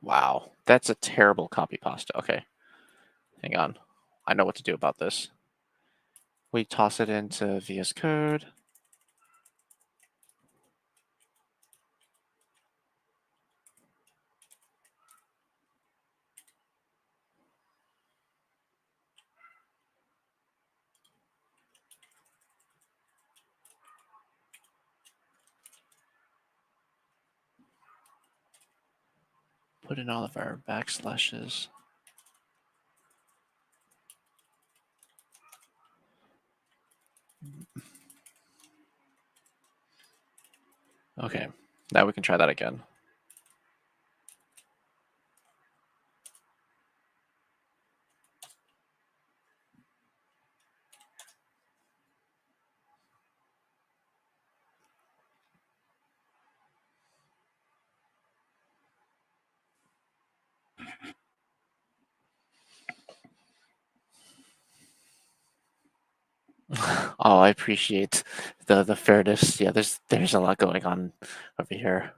Wow, that's a terrible copy pasta. Okay, hang on. I know what to do about this. We toss it into VS Code. Put in all of our backslashes. Okay, now we can try that again. Oh, I appreciate the fairness. Yeah, there's a lot going on over here.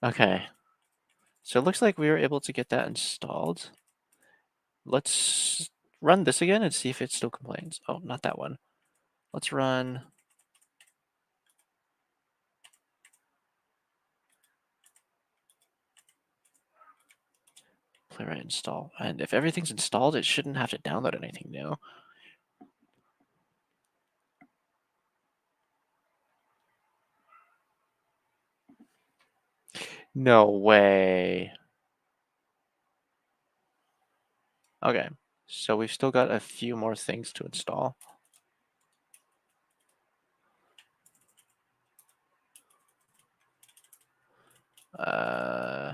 Okay, so it looks like we were able to get that installed. Let's run this again and see if it still complains. Oh, not that one. Let's run playwright install. And if everything's installed, it shouldn't have to download anything new. No way. Okay, so we've still got a few more things to install. Uh,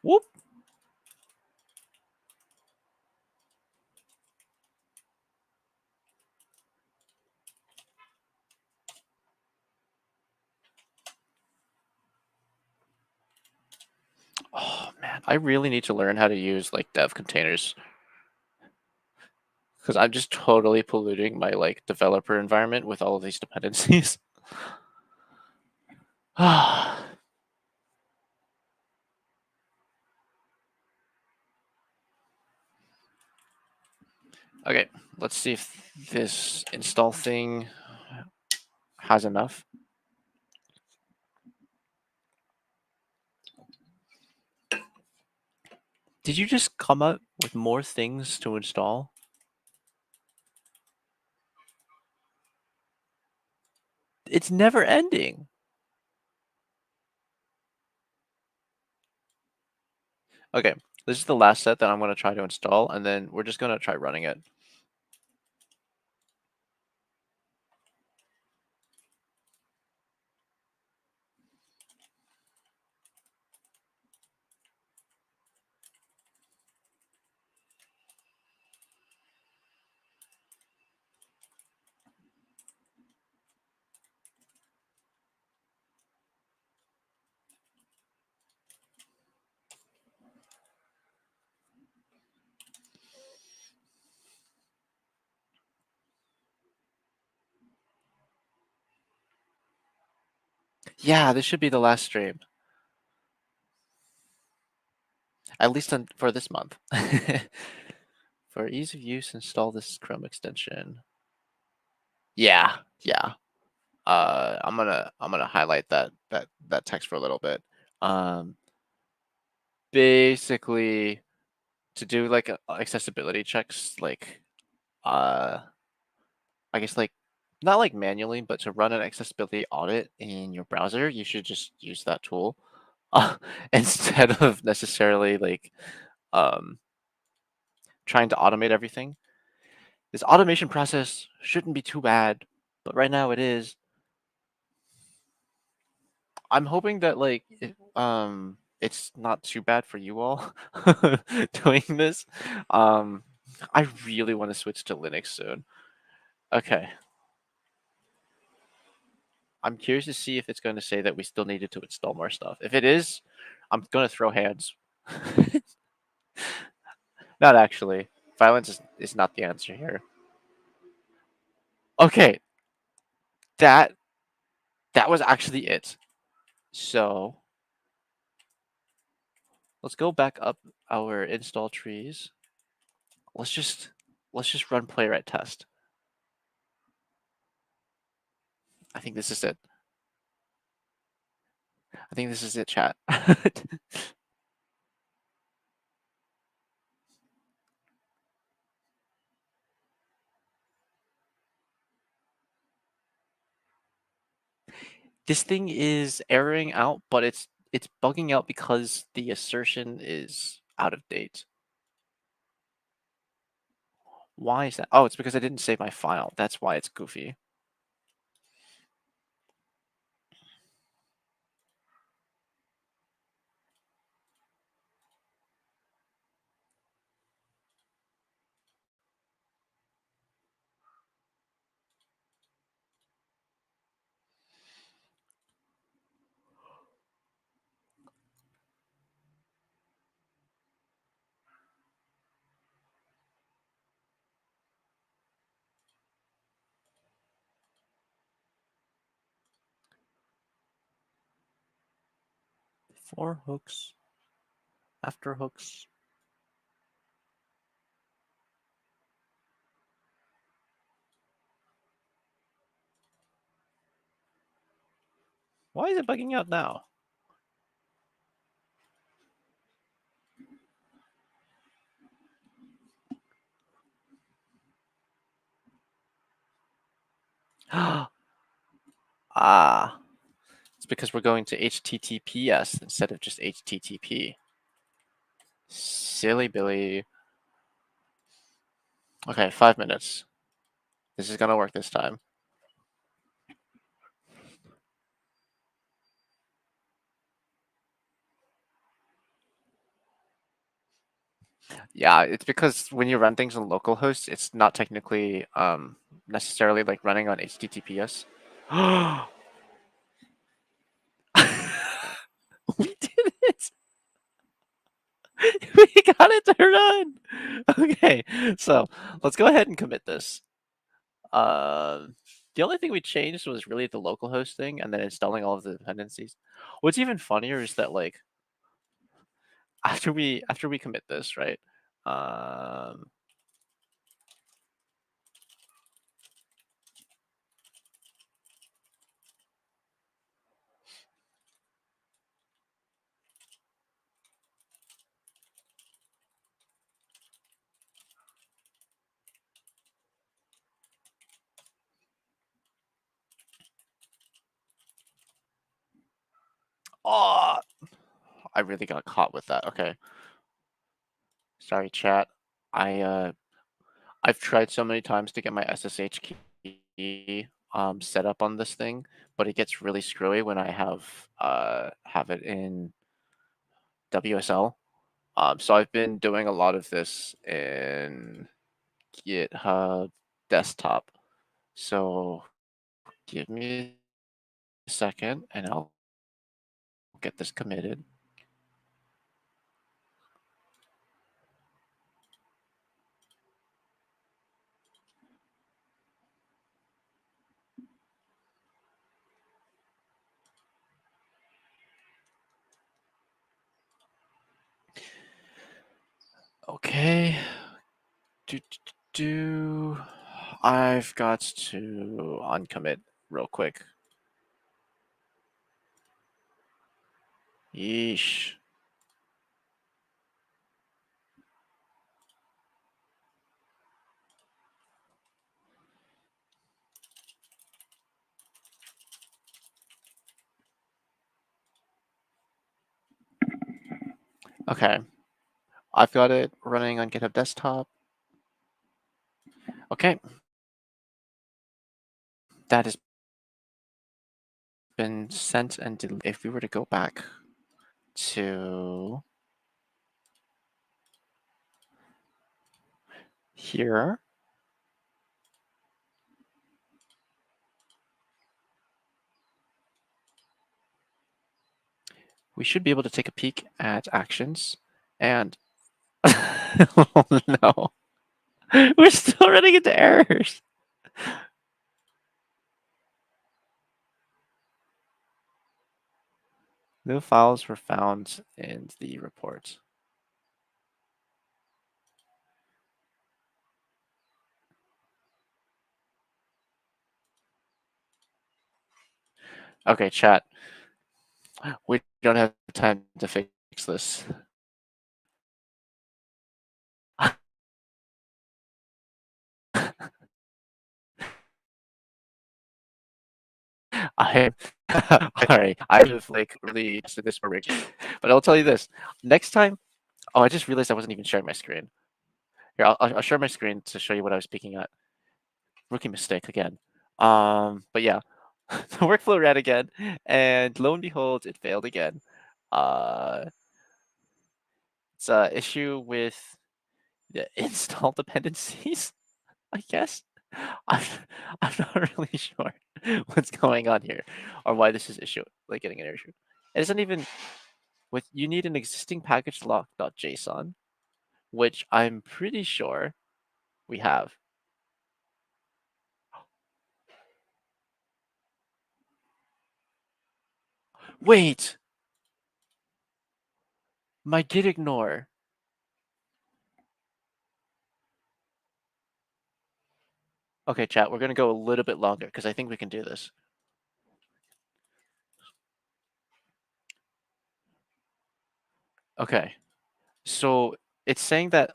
whoop. Oh man, I really need to learn how to use like dev containers because I'm just totally polluting my like developer environment with all of these dependencies. Okay, let's see if this install thing has enough. Did you just come up with more things to install? It's never ending. Okay, this is the last set that I'm going to try to install, and then we're just going to try running it. Yeah, this should be the last stream. At least for this month. For ease of use, install this Chrome extension. Yeah. I'm gonna highlight that text for a little bit. Basically, to do like accessibility checks, like I guess like not like manually, but to run an accessibility audit in your browser, you should just use that tool instead of necessarily like um, trying to automate everything. This automation process shouldn't be too bad, but right now it is. I'm hoping that like it's not too bad for you all doing this. Um, I really want to switch to Linux soon. Okay. I'm curious to see if it's going to say that we still needed to install more stuff. If it is, I'm going to throw hands. Not actually. Violence is not the answer here. Okay, that that was actually it. So let's go back up our install trees. Let's just run playwright test. I think this is it. I think this is it, chat. This thing is erroring out, but it's bugging out because the assertion is out of date. Why is that? Oh, it's because I didn't save my file. That's why it's goofy. Before hooks, after hooks. Why is it bugging out now? Ah, it's because we're going to HTTPS instead of just HTTP. Silly Billy. Okay, 5 minutes. This is gonna work this time. Yeah, it's because when you run things on localhost, it's not technically necessarily like running on HTTPS. We did it! We got it to run! Okay, so let's go ahead and commit this. The only thing we changed was really the localhost thing and then installing all of the dependencies. What's even funnier is that like after we commit this, right? Um, Oh, I really got caught with that. Okay. Sorry, chat. I I've tried so many times to get my SSH key set up on this thing, but it gets really screwy when I have it in WSL. So I've been doing a lot of this in GitHub desktop. So give me a second and I'll get this committed. Okay. I've got to uncommit real quick. Yeesh. Okay. I've got it running on GitHub desktop. Okay. That has been sent and deleted. If we were to go back to here, we should be able to take a peek at actions and oh no, we're still running into errors. No files were found in the report. Okay, chat. We don't have time to fix this. I sorry. I have like really interested this for Rick, but I'll tell you this. Next time, oh, I just realized I wasn't even sharing my screen. Here, I'll share my screen to show you what I was speaking at. Rookie mistake again. But yeah, the workflow ran again, and lo and behold, it failed again. Uh, it's a issue with the install dependencies, I guess. I'm I'm not really sure what's going on here or why this is issue like getting an issue. It isn't even with you need an existing package lock.json, which I'm pretty sure we have. Wait, my git ignore. Okay, chat, we're gonna go a little bit longer because I think we can do this. Okay, so it's saying that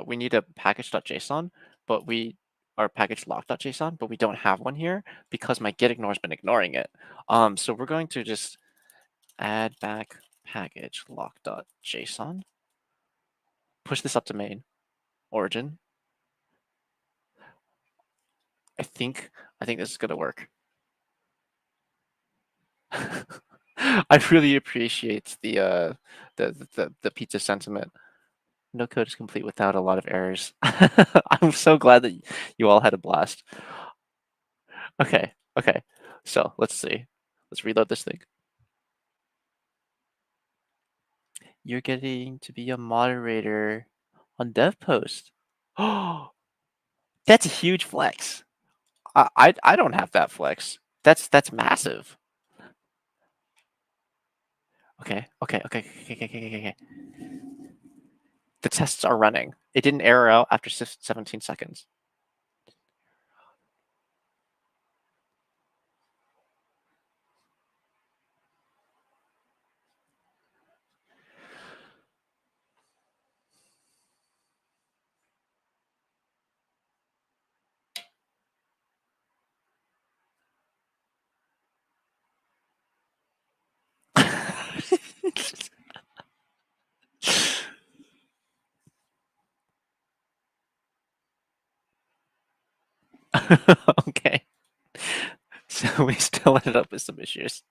we need a package.json, but we our package lock.json, but we don't have one here because my git ignore has been ignoring it. So we're going to just add back package lock.json, push this up to main origin. I think this is gonna work. I really appreciate the pizza sentiment. No code is complete without a lot of errors. I'm so glad that you all had a blast. Okay, okay. So let's see. Let's reload this thing. You're getting to be a moderator on DevPost. Oh, that's a huge flex. I don't have that flex. That's massive. Okay. The tests are running. It didn't error out after 17 seconds. Okay. So we still ended up with some issues.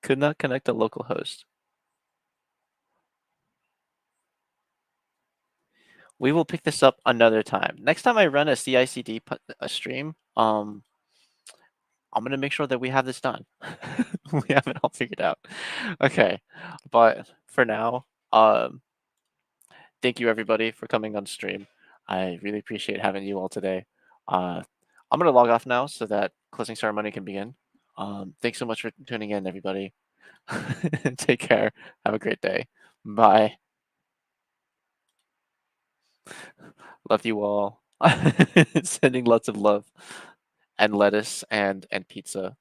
Could not connect to localhost. We will pick this up another time. Next time I run a CI/CD stream, I'm gonna make sure that we have this done. We have it all figured out. Okay, but for now, thank you everybody for coming on stream. I really appreciate having you all today. Uh, I'm gonna log off now so that closing ceremony can begin. Thanks so much for tuning in, everybody. Take care. Have a great day. Bye. Love you all. Sending lots of love and lettuce and pizza.